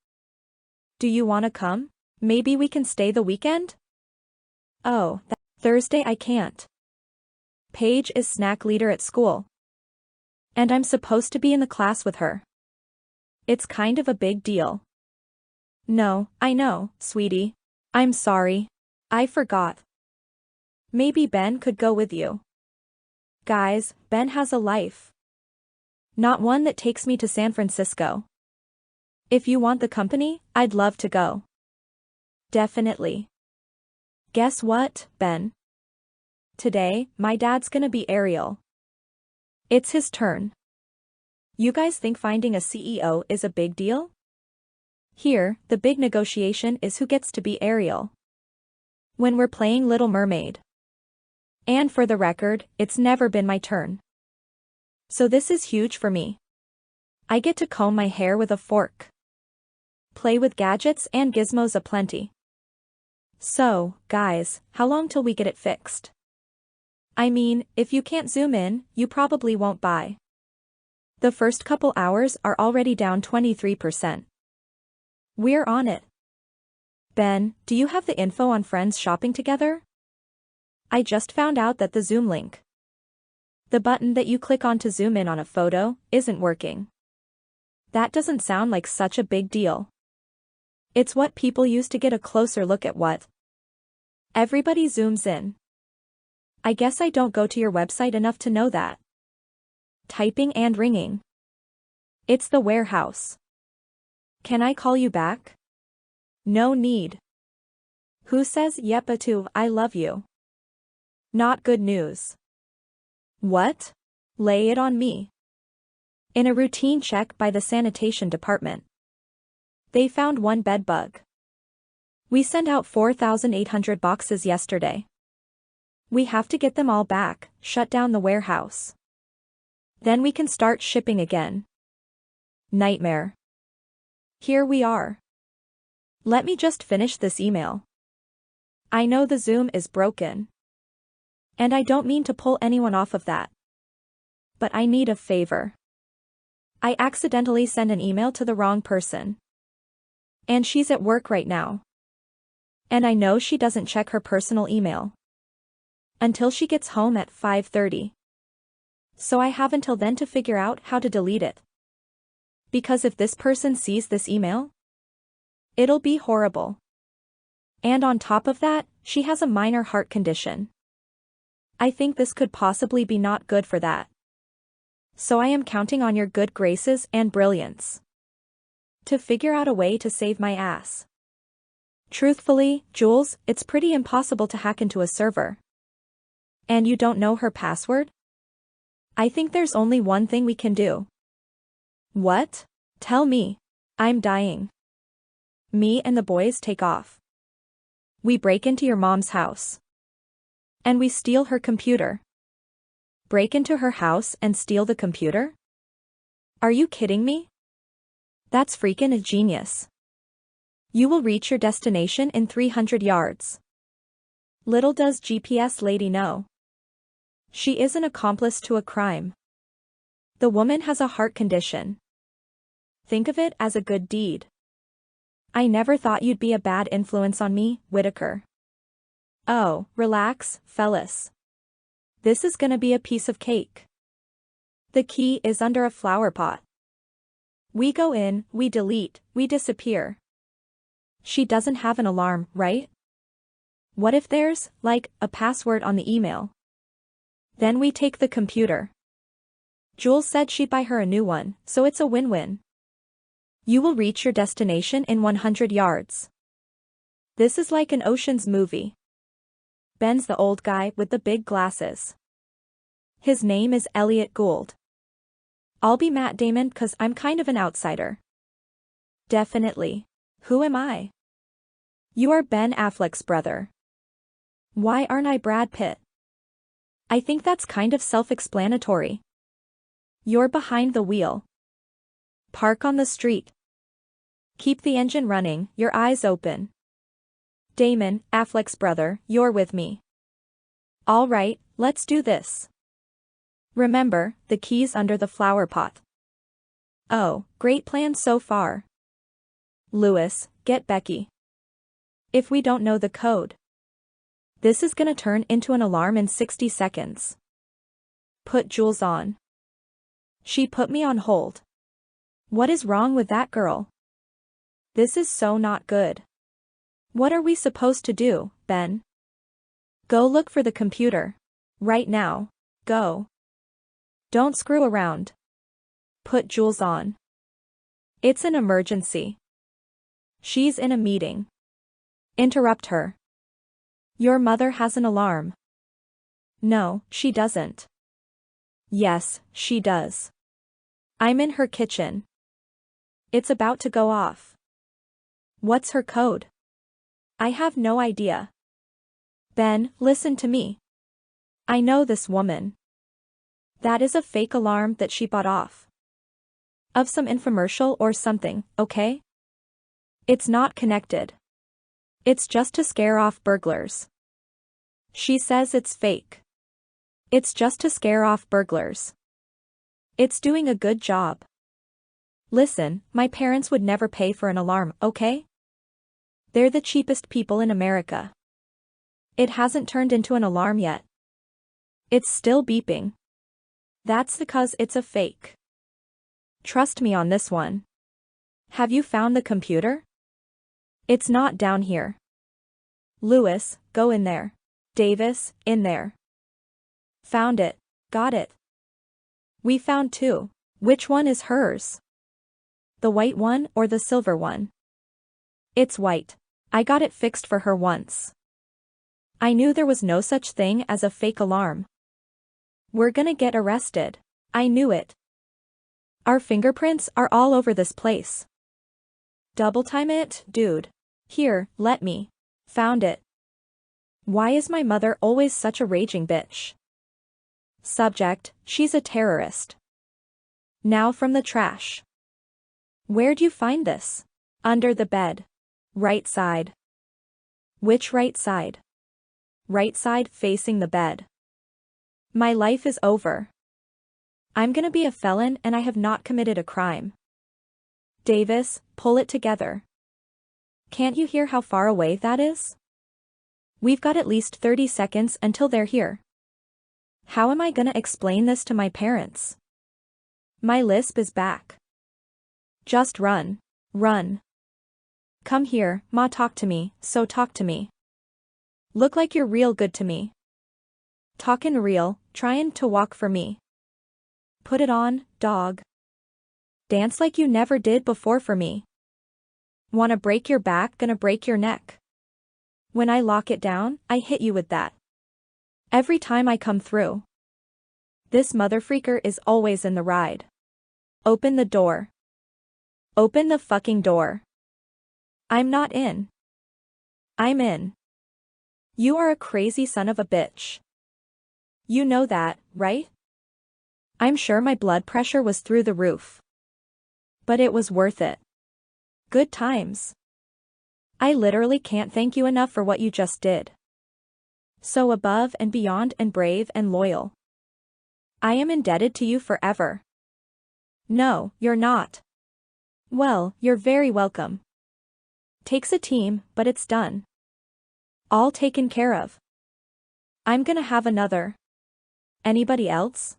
S1: Do you want to come? Maybe we can stay the weekend? Oh, Thursday I can't. Paige is snack leader at school. And I'm supposed to be in the class with her. It's kind of a big deal. No, I know, sweetie. I'm sorry. I forgot. Maybe Ben could go with you. Guys, Ben has a life. Not one that takes me to San Francisco. If you want the company, I'd love to go. Definitely. Guess what, Ben? Today, my dad's gonna be Ariel. It's his turn. You guys think finding a CEO is a big deal? Here, the big negotiation is who gets to be Ariel. When we're playing Little Mermaid. And for the record, it's never been my turn. So this is huge for me. I get to comb my hair with a fork. Play with gadgets and gizmos aplenty. So, guys, how long till we get it fixed? I mean, if you can't zoom in, you probably won't buy. The first couple hours are already down 23%. We're on it. Ben, do you have the info on friends shopping together? I just found out that the Zoom link, the button that you click on to zoom in on a photo, isn't working. That doesn't sound like such a big deal. It's what people use to get a closer look at what everybody zooms in. I guess I don't go to your website enough to know that. Typing and ringing. It's the warehouse. Can I call you back? No need. Who says yepa to I love you? Not good news. What? Lay it on me. In a routine check by the sanitation department, they found one bed bug. We sent out 4,800 boxes yesterday. We have to get them all back, shut down the warehouse. Then we can start shipping again. Nightmare. Here we are. Let me just finish this email. I know the Zoom is broken. And I don't mean to pull anyone off of that. But I need a favor. I accidentally sent an email to the wrong person. And she's at work right now. And I know she doesn't check her personal email until she gets home at 5:30. So I have until then to figure out how to delete it. Because if this person sees this email, it'll be horrible. And on top of that, she has a minor heart condition. I think this could possibly be not good for that. So I am counting on your good graces and brilliance to figure out a way to save my ass. Truthfully, Jules, it's pretty impossible to hack into a server. And you don't know her password? I think there's only one thing we can do. What? Tell me. I'm dying. Me and the boys take off. We break into your mom's house. And we steal her computer. Break into her house and steal the computer? Are you kidding me? That's freaking a genius. You will reach your destination in 300 yards. Little does GPS lady know. She is an accomplice to a crime. The woman has a heart condition. Think of it as a good deed. I never thought you'd be a bad influence on me, Whitaker. Oh, relax, fellas. This is gonna be a piece of cake. The key is under a flower pot. We go in, we delete, we disappear. She doesn't have an alarm, right? What if there's, like, a password on the email? Then we take the computer. Jules said she'd buy her a new one, so it's a win-win. You will reach your destination in 100 yards. This is like an Ocean's movie. Ben's the old guy with the big glasses. His name is Elliot Gould. I'll be Matt Damon 'cause I'm kind of an outsider. Definitely. Who am I? You are Ben Affleck's brother. Why aren't I Brad Pitt? I think that's kind of self-explanatory. You're behind the wheel. Park on the street. Keep the engine running, your eyes open. Damon, Affleck's brother, you're with me. All right, let's do this. Remember, the key's under the flower pot. Oh, great plan so far. Lewis, get Becky. If we don't know the code, this is gonna turn into an alarm in 60 seconds. Put Jules on. She put me on hold. What is wrong with that girl? This is so not good. What are we supposed to do, Ben? Go look for the computer. Right now. Go. Don't screw around. Put Jules on. It's an emergency. She's in a meeting. Interrupt her. Your mother has an alarm. No, she doesn't. Yes, she does. I'm in her kitchen. It's about to go off. What's her code? I have no idea. Ben, listen to me. I know this woman. That is a fake alarm that she bought off of some infomercial or something, okay? It's not connected. It's just to scare off burglars. She says it's fake. It's just to scare off burglars. It's doing a good job. Listen, my parents would never pay for an alarm, okay? They're the cheapest people in America. It hasn't turned into an alarm yet. It's still beeping. That's because it's a fake. Trust me on this one. Have you found the computer? It's not down here. Lewis, go in there. Davis, in there. Found it. Got it. We found two. Which one is hers? The white one or the silver one? It's white. I got it fixed for her once. I knew there was no such thing as a fake alarm. We're gonna get arrested. I knew it. Our fingerprints are all over this place. Double time it, dude. Here, let me. Found it. Why is my mother always such a raging bitch? Subject, she's a terrorist. Now from the trash. Where'd you find this? Under the bed. Right side. Which right side? Right side facing the bed. My life is over. I'm gonna be a felon and I have not committed a crime. Davis, pull it together. Can't you hear how far away that is? We've got at least 30 seconds until they're here. How am I gonna explain this to my parents? My lisp is back. Just run. Run. Come here, Ma, talk to me, so talk to me. Look like you're real good to me. Talkin' real, tryin' to walk for me. Put it on, dog. Dance like you never did before for me. Wanna break your back, gonna break your neck. When I lock it down, I hit you with that. Every time I come through. This motherfreaker is always in the ride. Open the door. Open the fucking door. I'm not in. I'm in. You are a crazy son of a bitch. You know that, right? I'm sure my blood pressure was through the roof. But it was worth it. Good times. I literally can't thank you enough for what you just did. So above and beyond and brave and loyal. I am indebted to you forever. No, you're not. Well, you're very welcome. Takes a team, but it's done. All taken care of. I'm gonna have another. Anybody else?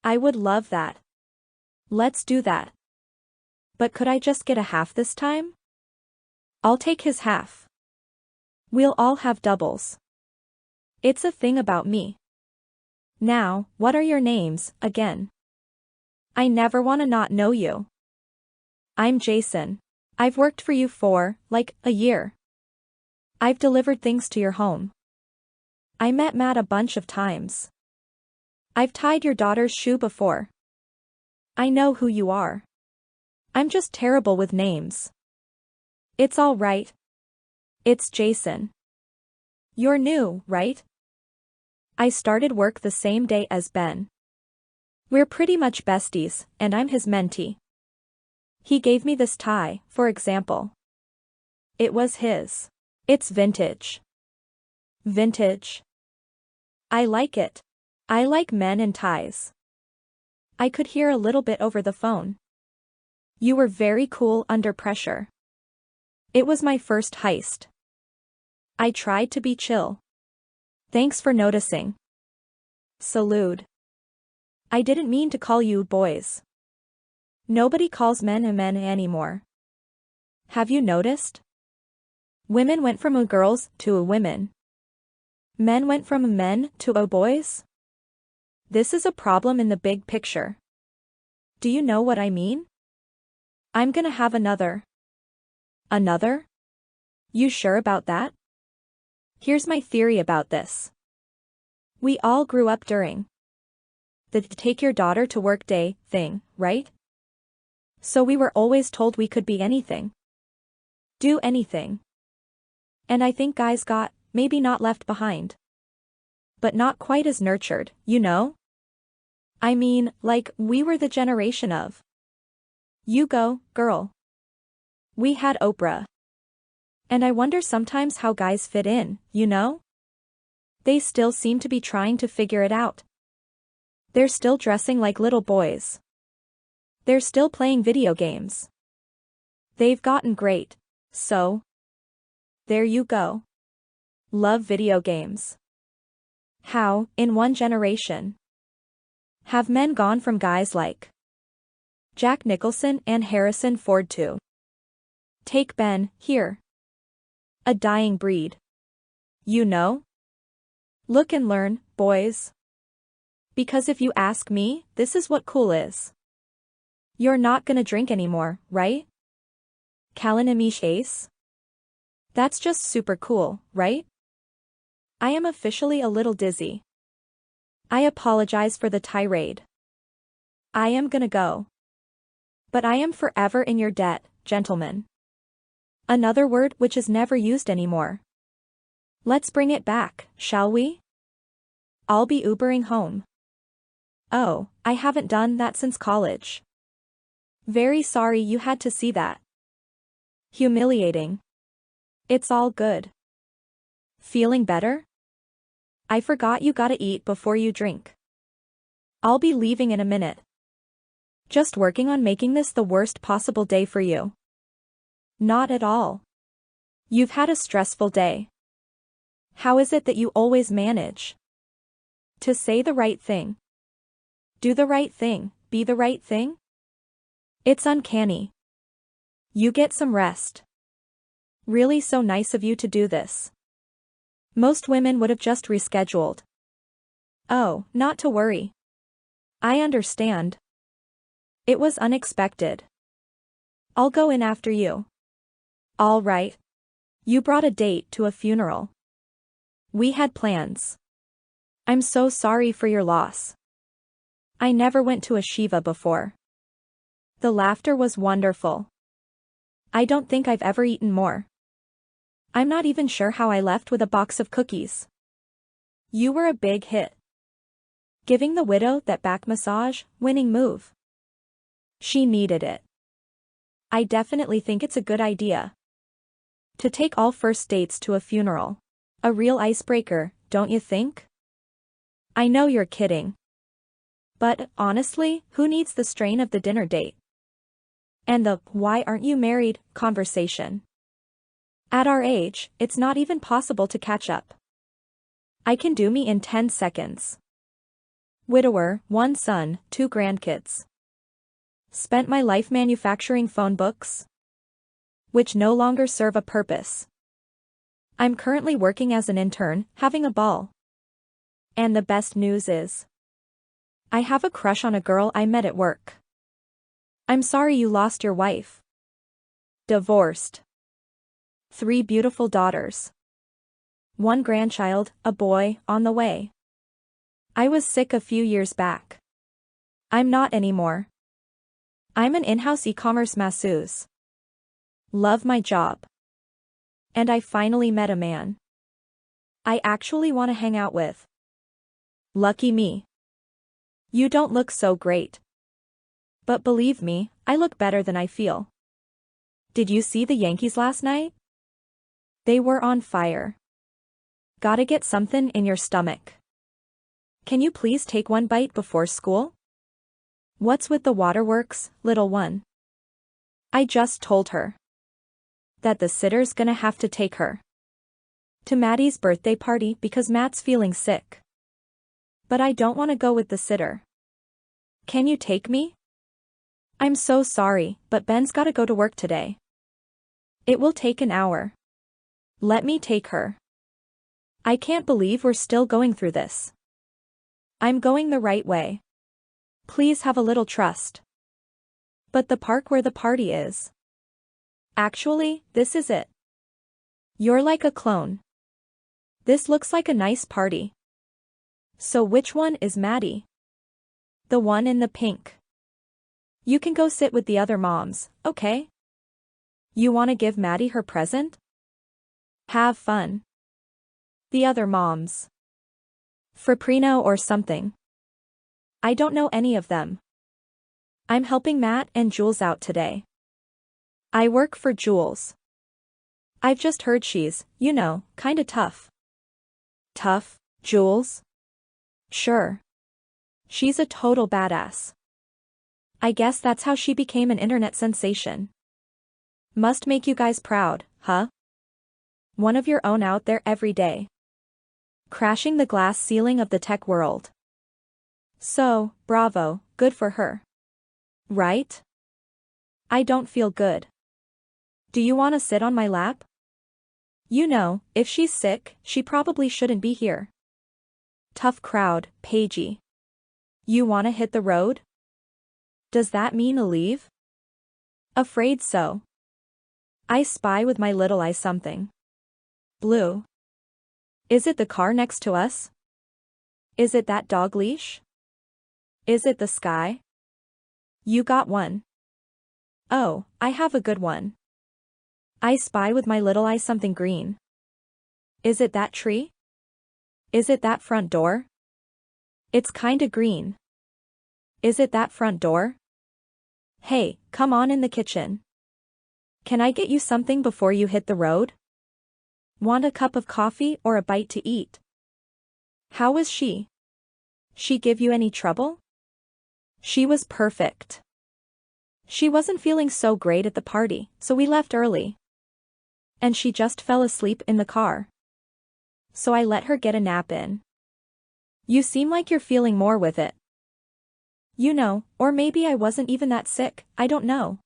S1: I would love that. Let's do that. But could I just get a half this time? I'll take his half. We'll all have doubles. It's a thing about me. Now, what are your names, again? I never wanna not know you. I'm Jason. I've worked for you for, like, a year. I've delivered things to your home. I met Matt a bunch of times. I've tied your daughter's shoe before. I know who you are. I'm just terrible with names. It's all right. It's Jason. You're new, right? I started work the same day as Ben. We're pretty much besties, and I'm his mentee. He gave me this tie, for example. It was his. It's vintage. Vintage. I like it. I like men and ties. I could hear a little bit over the phone. You were very cool under pressure. It was my first heist. I tried to be chill. Thanks for noticing. Salute. I didn't mean to call you boys. Nobody calls men a men anymore. Have you noticed? Women went from a girls to a women. Men went from a men to a boys. This is a problem in the big picture. Do you know what I mean? I'm gonna have another. Another? You sure about that? Here's my theory about this. We all grew up during the take your daughter to work day thing, right? So we were always told we could be anything. Do anything. And I think guys got, maybe not left behind. But not quite as nurtured, you know? I mean, like, we were the generation of. You go, girl. We had Oprah. And I wonder sometimes how guys fit in, you know? They still seem to be trying to figure it out. They're still dressing like little boys. They're still playing video games. They've gotten great, so. There you go. Love video games. How, in one generation, have men gone from guys like Jack Nicholson and Harrison Ford to take Ben, here. A dying breed. You know? Look and learn, boys. Because if you ask me, this is what cool is. You're not gonna drink anymore, right? Kalanamish Ace? That's just super cool, right? I am officially a little dizzy. I apologize for the tirade. I am gonna go. But I am forever in your debt, gentlemen. Another word which is never used anymore. Let's bring it back, shall we? I'll be Ubering home. Oh, I haven't done that since college. Very sorry you had to see that. Humiliating. It's all good. Feeling better? I forgot you gotta eat before you drink. I'll be leaving in a minute. Just working on making this the worst possible day for you. Not at all. You've had a stressful day. How is it that you always manage to say the right thing? Do the right thing, be the right thing? It's uncanny. You get some rest. Really so nice of you to do this. Most women would have just rescheduled. Oh, not to worry. I understand. It was unexpected. I'll go in after you. All right. You brought a date to a funeral. We had plans. I'm so sorry for your loss. I never went to a Shiva before. The laughter was wonderful. I don't think I've ever eaten more. I'm not even sure how I left with a box of cookies. You were a big hit. Giving the widow that back massage, winning move. She needed it. I definitely think it's a good idea to take all first dates to a funeral. A real icebreaker, don't you think? I know you're kidding. But, honestly, who needs the strain of the dinner date? And the, why aren't you married, conversation? At our age, it's not even possible to catch up. I can do me in 10 seconds. Widower, 1 son, 2 grandkids. Spent my life manufacturing phone books, which no longer serve a purpose. I'm currently working as an intern, having a ball. And the best news is, I have a crush on a girl I met at work. I'm sorry you lost your wife. Divorced. 3 beautiful daughters. 1 grandchild, a boy, on the way. I was sick a few years back. I'm not anymore. I'm an in-house e-commerce masseuse. Love my job. And I finally met a man I actually want to hang out with. Lucky me. You don't look so great. But believe me, I look better than I feel. Did you see the Yankees last night? They were on fire. Gotta get something in your stomach. Can you please take 1 bite before school? What's with the waterworks, little one? I just told her that the sitter's gonna have to take her to Maddie's birthday party because Matt's feeling sick. But I don't want to go with the sitter. Can you take me? I'm so sorry, but Ben's gotta go to work today. It will take an hour. Let me take her. I can't believe we're still going through this. I'm going the right way. Please have a little trust. But the park where the party is. Actually, this is it. You're like a clone. This looks like a nice party. So which one is Maddie? The one in the pink. You can go sit with the other moms, okay? You want to give Maddie her present? Have fun. The other moms. Friprino or something. I don't know any of them. I'm helping Matt and Jules out today. I work for Jules. I've just heard she's, you know, kinda tough. Tough, Jules? Sure. She's a total badass. I guess that's how she became an internet sensation. Must make you guys proud, huh? One of your own out there every day. Crashing the glass ceiling of the tech world. So, bravo, good for her. Right? I don't feel good. Do you want to sit on my lap? You know, if she's sick, she probably shouldn't be here. Tough crowd, Paigey. You want to hit the road? Does that mean a leave? Afraid so. I spy with my little eye something. Blue. Is it the car next to us? Is it that dog leash? Is it the sky? You got one. Oh, I have a good one. I spy with my little eye something green. Is it that tree? Is it that front door? It's kinda green. Is it that front door? Hey, come on in the kitchen. Can I get you something before you hit the road? Want a cup of coffee or a bite to eat? How was she? She give you any trouble? She was perfect. She wasn't feeling so great at the party, so we left early. And she just fell asleep in the car. So I let her get a nap in. You seem like you're feeling more with it. You know, or maybe I wasn't even that sick, I don't know.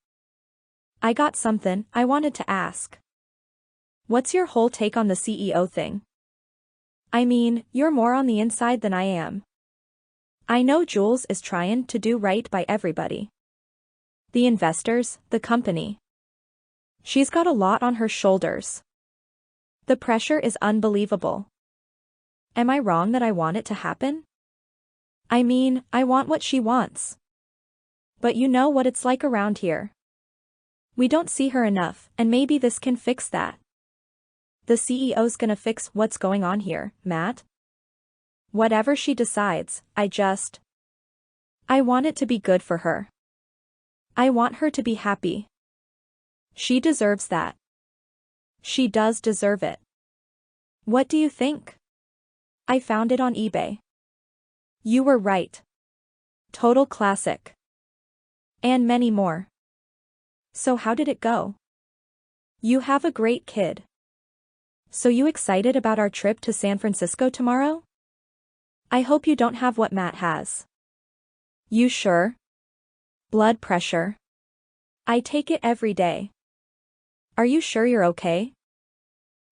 S1: I got something I wanted to ask. What's your whole take on the CEO thing? I mean, you're more on the inside than I am. I know Jules is trying to do right by everybody. The investors, the company. She's got a lot on her shoulders. The pressure is unbelievable. Am I wrong that I want it to happen? I mean, I want what she wants. But you know what it's like around here. We don't see her enough, and maybe this can fix that. The CEO's gonna fix what's going on here, Matt. Whatever she decides, I want it to be good for her. I want her to be happy. She deserves that. She does deserve it. What do you think? I found it on eBay. You were right. Total classic. And many more. So how did it go? You have a great kid. So you excited about our trip to San Francisco tomorrow? I hope you don't have what Matt has. You sure? Blood pressure. I take it every day. Are you sure you're okay?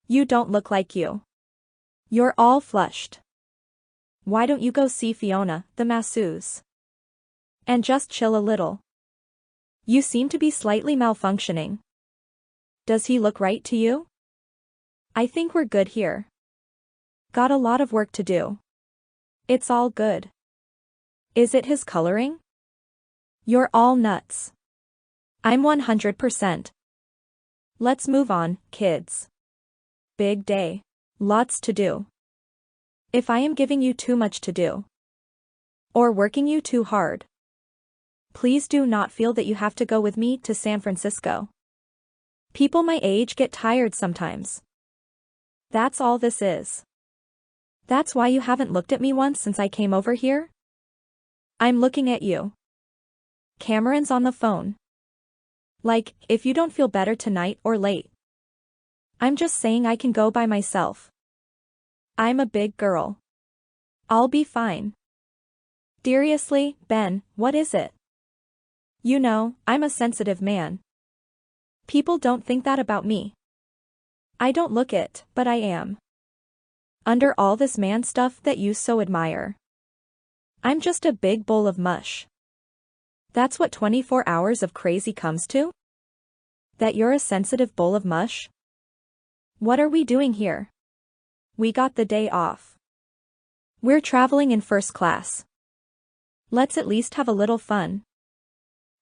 S1: You don't look like you. You're all flushed. Why don't you go see Fiona, the masseuse? And just chill a little. You seem to be slightly malfunctioning. Does he look right to you? I think we're good here. Got a lot of work to do. It's all good. Is it his coloring? You're all nuts. I'm 100%. Let's move on, kids. Big day. Lots to do. If I am giving you too much to do, or working you too hard, please do not feel that you have to go with me to San Francisco. People my age get tired sometimes. That's all this is. That's why you haven't looked at me once since I came over here? I'm looking at you. Cameron's on the phone. Like, if you don't feel better tonight or late. I'm just saying I can go by myself. I'm a big girl. I'll be fine. Seriously, Ben, what is it? You know, I'm a sensitive man. People don't think that about me. I don't look it, but I am. Under all this man stuff that you so admire. I'm just a big bowl of mush. That's what 24 hours of crazy comes to? That you're a sensitive bowl of mush? What are we doing here? We got the day off. We're traveling in first class. Let's at least have a little fun.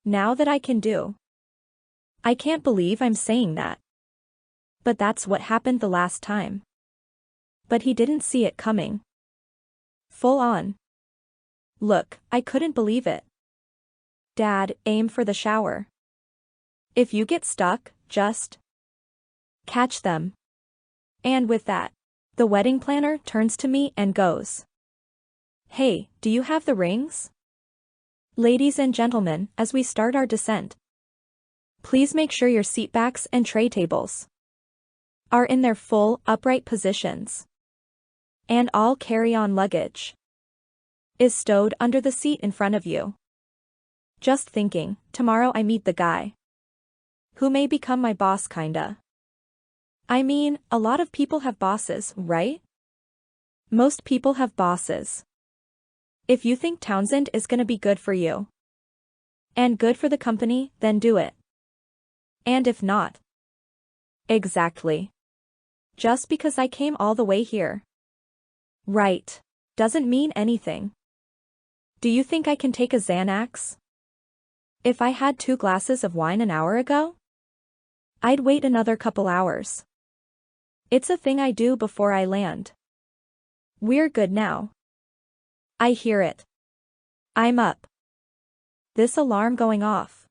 S1: Now that I can do. I can't believe I'm saying that. But that's what happened the last time. But he didn't see it coming. Full on. Look, I couldn't believe it. Dad, aim for the shower. If you get stuck, just catch them. And with that, the wedding planner turns to me and goes, Hey, do you have the rings? Ladies and gentlemen, as we start our descent, please make sure your seat backs and tray tables are in their full, upright positions. And all carry-on luggage is stowed under the seat in front of you. Just thinking, tomorrow I meet the guy who may become my boss kinda. I mean, a lot of people have bosses, right? Most people have bosses. If you think Townsend is gonna be good for you and good for the company, then do it. And if not, exactly. Just because I came all the way here, right, doesn't mean anything. Do you think I can take a Xanax? If I had 2 glasses of wine an hour ago, I'd wait another couple hours. It's a thing I do before I land. We're good now. I hear it. I'm up. This alarm going off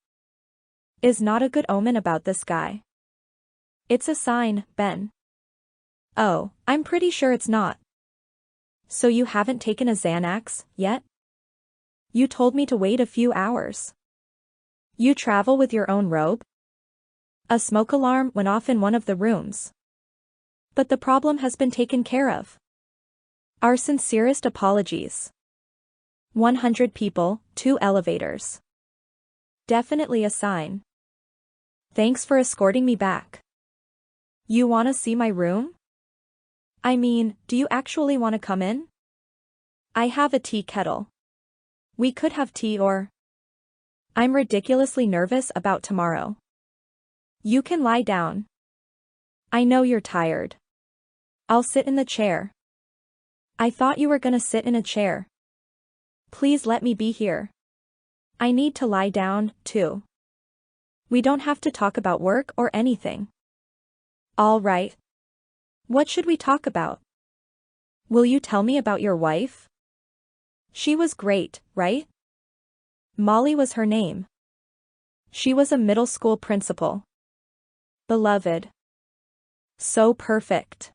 S1: is not a good omen about this guy. It's a sign, Ben. Oh, I'm pretty sure it's not. So you haven't taken a Xanax yet? You told me to wait a few hours. You travel with your own robe? A smoke alarm went off in one of the rooms. But the problem has been taken care of. Our sincerest apologies. 100 people, 2 elevators. Definitely a sign. Thanks for escorting me back. You wanna see my room? I mean, do you actually wanna come in? I have a tea kettle. We could have tea or... I'm ridiculously nervous about tomorrow. You can lie down. I know you're tired. I'll sit in the chair. I thought you were gonna sit in a chair. Please let me be here. I need to lie down, too. We don't have to talk about work or anything. All right. What should we talk about? Will you tell me about your wife? She was great, right? Molly was her name. She was a middle school principal. Beloved. So perfect.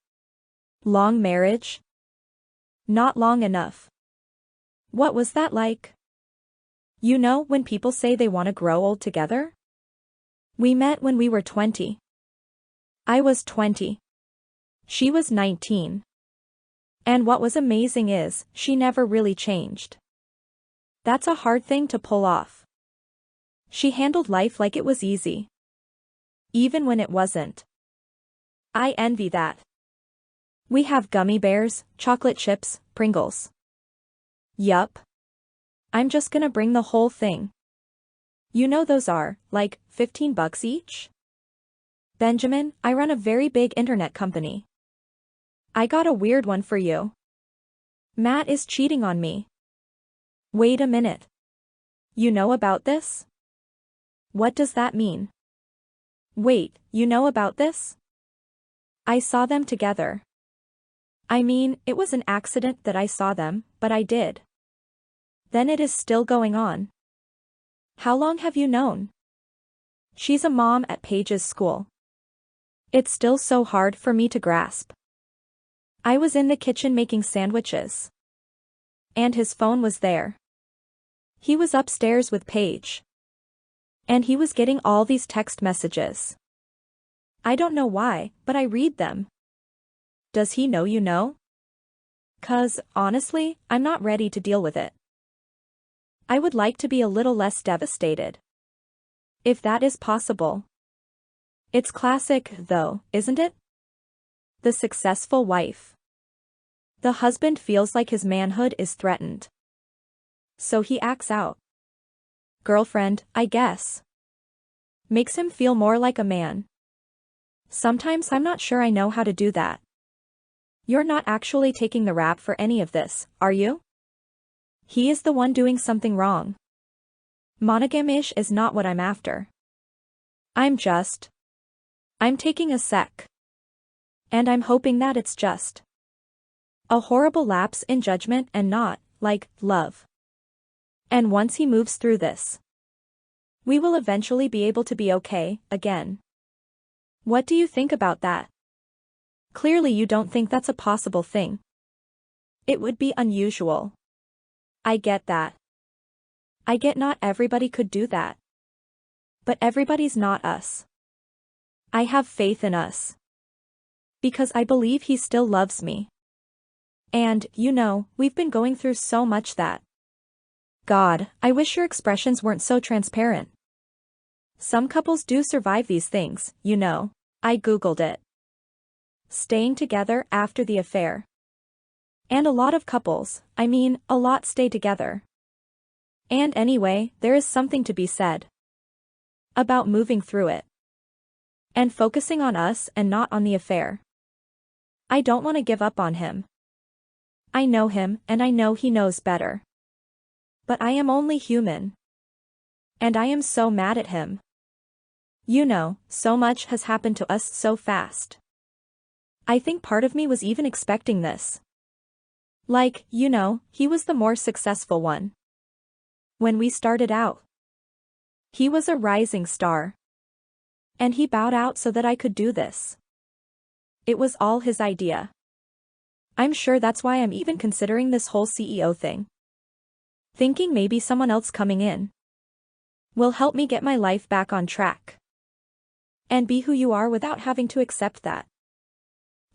S1: Long marriage? Not long enough. What was that like? You know when people say they want to grow old together? We met when we were 20. I was 20. She was 19. And what was amazing is, she never really changed. That's a hard thing to pull off. She handled life like it was easy. Even when it wasn't. I envy that. We have gummy bears, chocolate chips, Pringles. Yup. I'm just gonna bring the whole thing. You know those are, like, $15 each? Benjamin, I run a very big internet company. I got a weird one for you. Matt is cheating on me. Wait a minute. You know about this? What does that mean? Wait, you know about this? I saw them together. I mean, it was an accident that I saw them, but I did. Then it is still going on. How long have you known? She's a mom at Paige's school. It's still so hard for me to grasp. I was in the kitchen making sandwiches. And his phone was there. He was upstairs with Paige. And he was getting all these text messages. I don't know why, but I read them. Does he know you know? 'Cause, honestly, I'm not ready to deal with it. I would like to be a little less devastated. If that is possible. It's classic, though, isn't it? The successful wife. The husband feels like his manhood is threatened. So he acts out. Girlfriend, I guess. Makes him feel more like a man. Sometimes I'm not sure I know how to do that. You're not actually taking the rap for any of this, are you? He is the one doing something wrong. Monogamish is not what I'm after. I'm taking a sec. And I'm hoping that it's just a horrible lapse in judgment and not, like, love. And once he moves through this, we will eventually be able to be okay, again. What do you think about that? Clearly you don't think that's a possible thing. It would be unusual. I get that. I get not everybody could do that. But everybody's not us. I have faith in us. Because I believe he still loves me. And, you know, we've been going through so much that. God, I wish your expressions weren't so transparent. Some couples do survive these things, you know. I googled it. Staying together after the affair. And a lot of couples, I mean, a lot stay together. And anyway, there is something to be said about moving through it. And focusing on us and not on the affair. I don't want to give up on him. I know him and I know he knows better. But I am only human. And I am so mad at him. You know, so much has happened to us so fast. I think part of me was even expecting this. Like, you know, he was the more successful one. When we started out. He was a rising star. And he bowed out so that I could do this. It was all his idea. I'm sure that's why I'm even considering this whole CEO thing. Thinking maybe someone else coming in will help me get my life back on track. And be who you are without having to accept that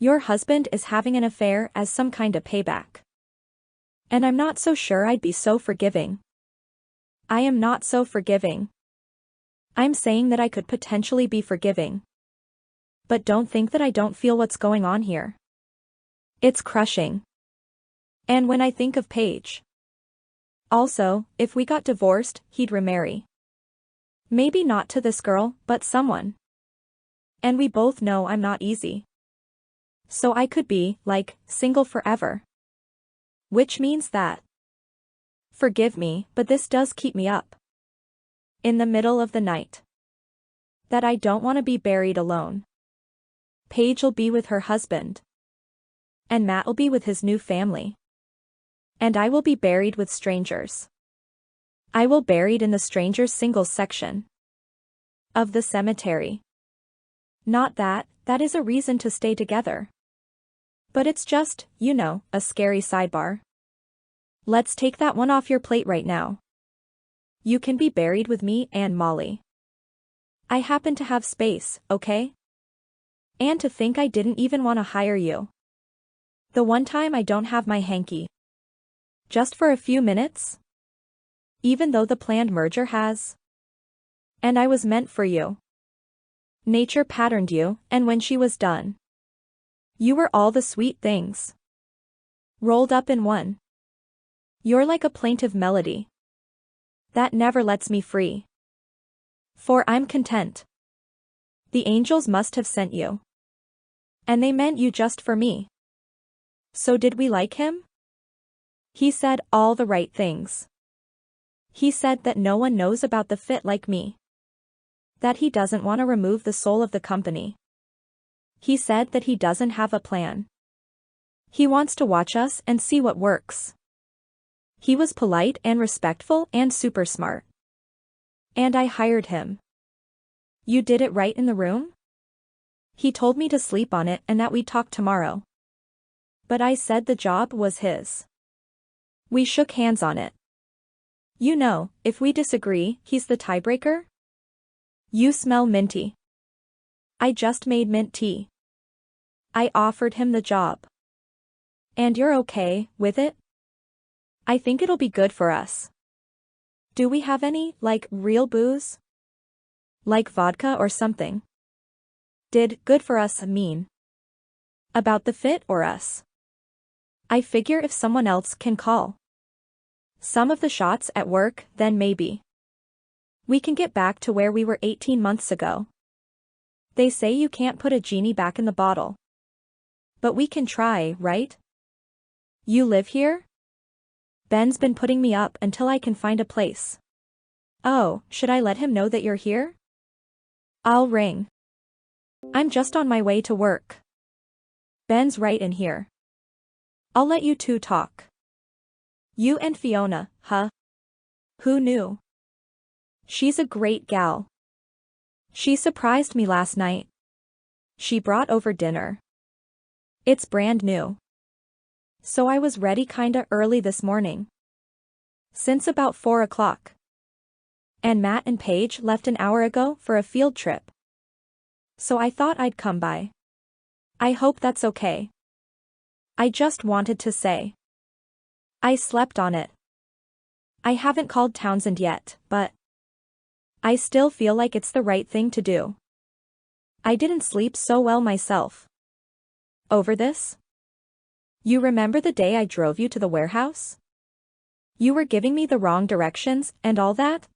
S1: your husband is having an affair as some kind of payback. And I'm not so sure I'd be so forgiving. I am not so forgiving. I'm saying that I could potentially be forgiving. But don't think that I don't feel what's going on here. It's crushing. And when I think of Paige. Also, if we got divorced, he'd remarry. Maybe not to this girl, but someone. And we both know I'm not easy. So I could be, like, single forever. Which means that. Forgive me, but this does keep me up. In the middle of the night. That I don't want to be buried alone. Paige'll be with her husband. And Matt'll be with his new family. And I will be buried with strangers. I will buried in the strangers singles section of the cemetery. Not that, that is a reason to stay together. But it's just, a scary sidebar. Let's take that one off your plate right now. You can be buried with me and Molly. I happen to have space, okay? And to think I didn't even want to hire you. The one time I don't have my hanky. Just for a few minutes? Even though the planned merger has. And I was meant for you. Nature patterned you, and when she was done, you were all the sweet things rolled up in one. You're like a plaintive melody that never lets me free. For I'm content. The angels must have sent you. And they meant you just for me. So did we like him? He said all the right things. He said that no one knows about the fit like me. That he doesn't want to remove the soul of the company. He said that he doesn't have a plan. He wants to watch us and see what works. He was polite and respectful and super smart. And I hired him. You did it right in the room? He told me to sleep on it and that we'd talk tomorrow. But I said the job was his. We shook hands on it. If we disagree, he's the tiebreaker? You smell minty. I just made mint tea. I offered him the job. And you're okay with it? I think it'll be good for us. Do we have any, real booze? Like vodka or something? Did good for us mean about the fit or us? I figure if someone else can call some of the shots at work, then maybe we can get back to where we were 18 months ago. They say you can't put a genie back in the bottle. But we can try, right? You live here? Ben's been putting me up until I can find a place. Oh, should I let him know that you're here? I'll ring. I'm just on my way to work. Ben's right in here. I'll let you two talk. You and Fiona, huh? Who knew? She's a great gal. She surprised me last night. She brought over dinner. It's brand new. So I was ready kinda early this morning. Since about 4 o'clock. And Matt and Paige left an hour ago for a field trip. So I thought I'd come by. I hope that's okay. I just wanted to say. I slept on it. I haven't called Townsend yet, but I still feel like it's the right thing to do. I didn't sleep so well myself. Over this? You remember the day I drove you to the warehouse? You were giving me the wrong directions and all that?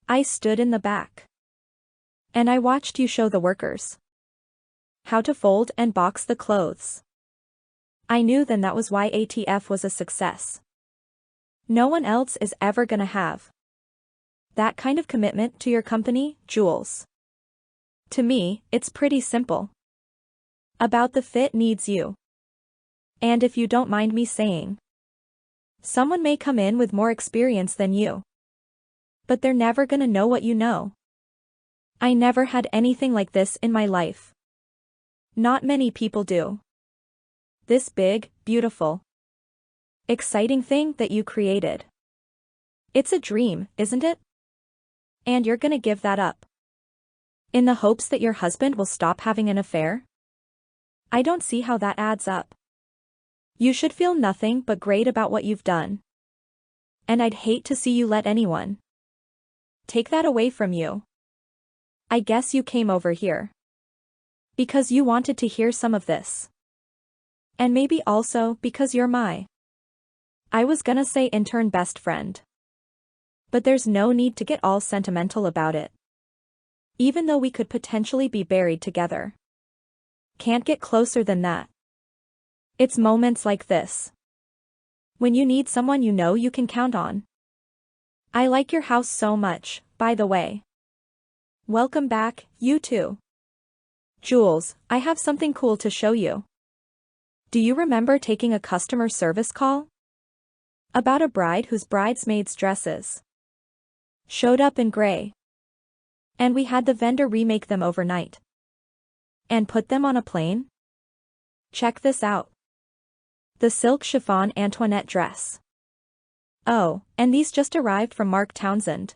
S1: I stood in the back. And I watched you show the workers how to fold and box the clothes. I knew then that was why ATF was a success. No one else is ever gonna have that kind of commitment to your company, Jules. To me, it's pretty simple. About the fit needs you. And if you don't mind me saying, someone may come in with more experience than you. But they're never gonna know what you know. I never had anything like this in my life. Not many people do. This big, beautiful, exciting thing that you created. It's a dream, isn't it? And you're gonna give that up. In the hopes that your husband will stop having an affair? I don't see how that adds up. You should feel nothing but great about what you've done. And I'd hate to see you let anyone take that away from you. I guess you came over here because you wanted to hear some of this. And maybe also because you're I was gonna say intern best friend. But there's no need to get all sentimental about it. Even though we could potentially be buried together. Can't get closer than that. It's moments like this when you need someone you know you can count on. I like your house so much, by the way. Welcome back, you two. Jules, I have something cool to show you. Do you remember taking a customer service call? About a bride whose bridesmaids' dresses showed up in gray. And we had the vendor remake them overnight. And put them on a plane? Check this out. The silk chiffon Antoinette dress. Oh, and these just arrived from Mark Townsend.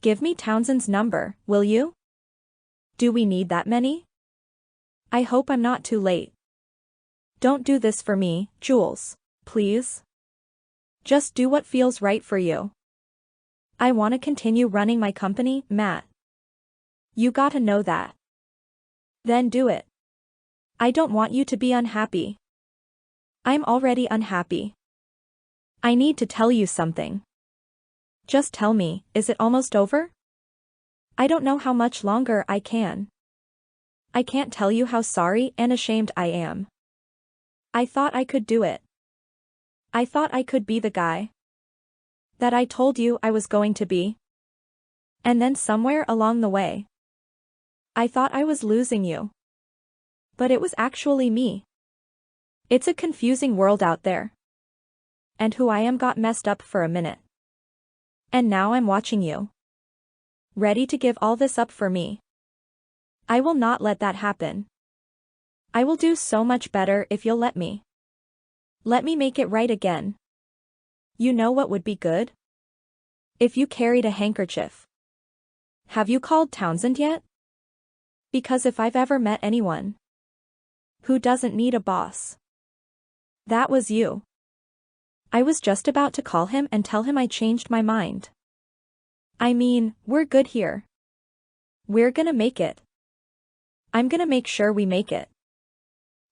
S1: Give me Townsend's number, will you? Do we need that many? I hope I'm not too late. Don't do this for me, Jules, please. Just do what feels right for you. I want to continue running my company, Matt. You gotta know that. Then do it. I don't want you to be unhappy. I'm already unhappy. I need to tell you something. Just tell me, is it almost over? I don't know how much longer I can. I can't tell you how sorry and ashamed I am. I thought I could do it. I thought I could be the guy that I told you I was going to be. And then somewhere along the way, I thought I was losing you. But it was actually me. It's a confusing world out there. And who I am got messed up for a minute. And now I'm watching you. Ready to give all this up for me. I will not let that happen. I will do so much better if you'll let me. Let me make it right again. You know what would be good? If you carried a handkerchief. Have you called Townsend yet? Because if I've ever met anyone who doesn't need a boss, that was you. I was just about to call him and tell him I changed my mind. I mean, we're good here. We're gonna make it. I'm gonna make sure we make it.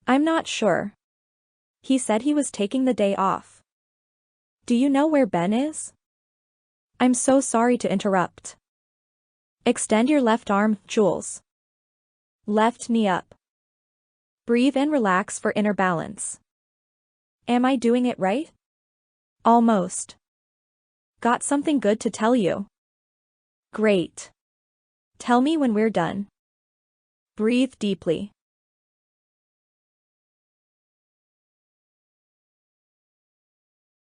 S1: I'm not sure. He said he was taking the day off. Do you know where Ben is? I'm so sorry to interrupt. Extend your left arm, Jules. Left knee up. Breathe and relax for inner balance. Am I doing it right? Almost. Got something good to tell you. Great. Tell me when we're done. Breathe deeply.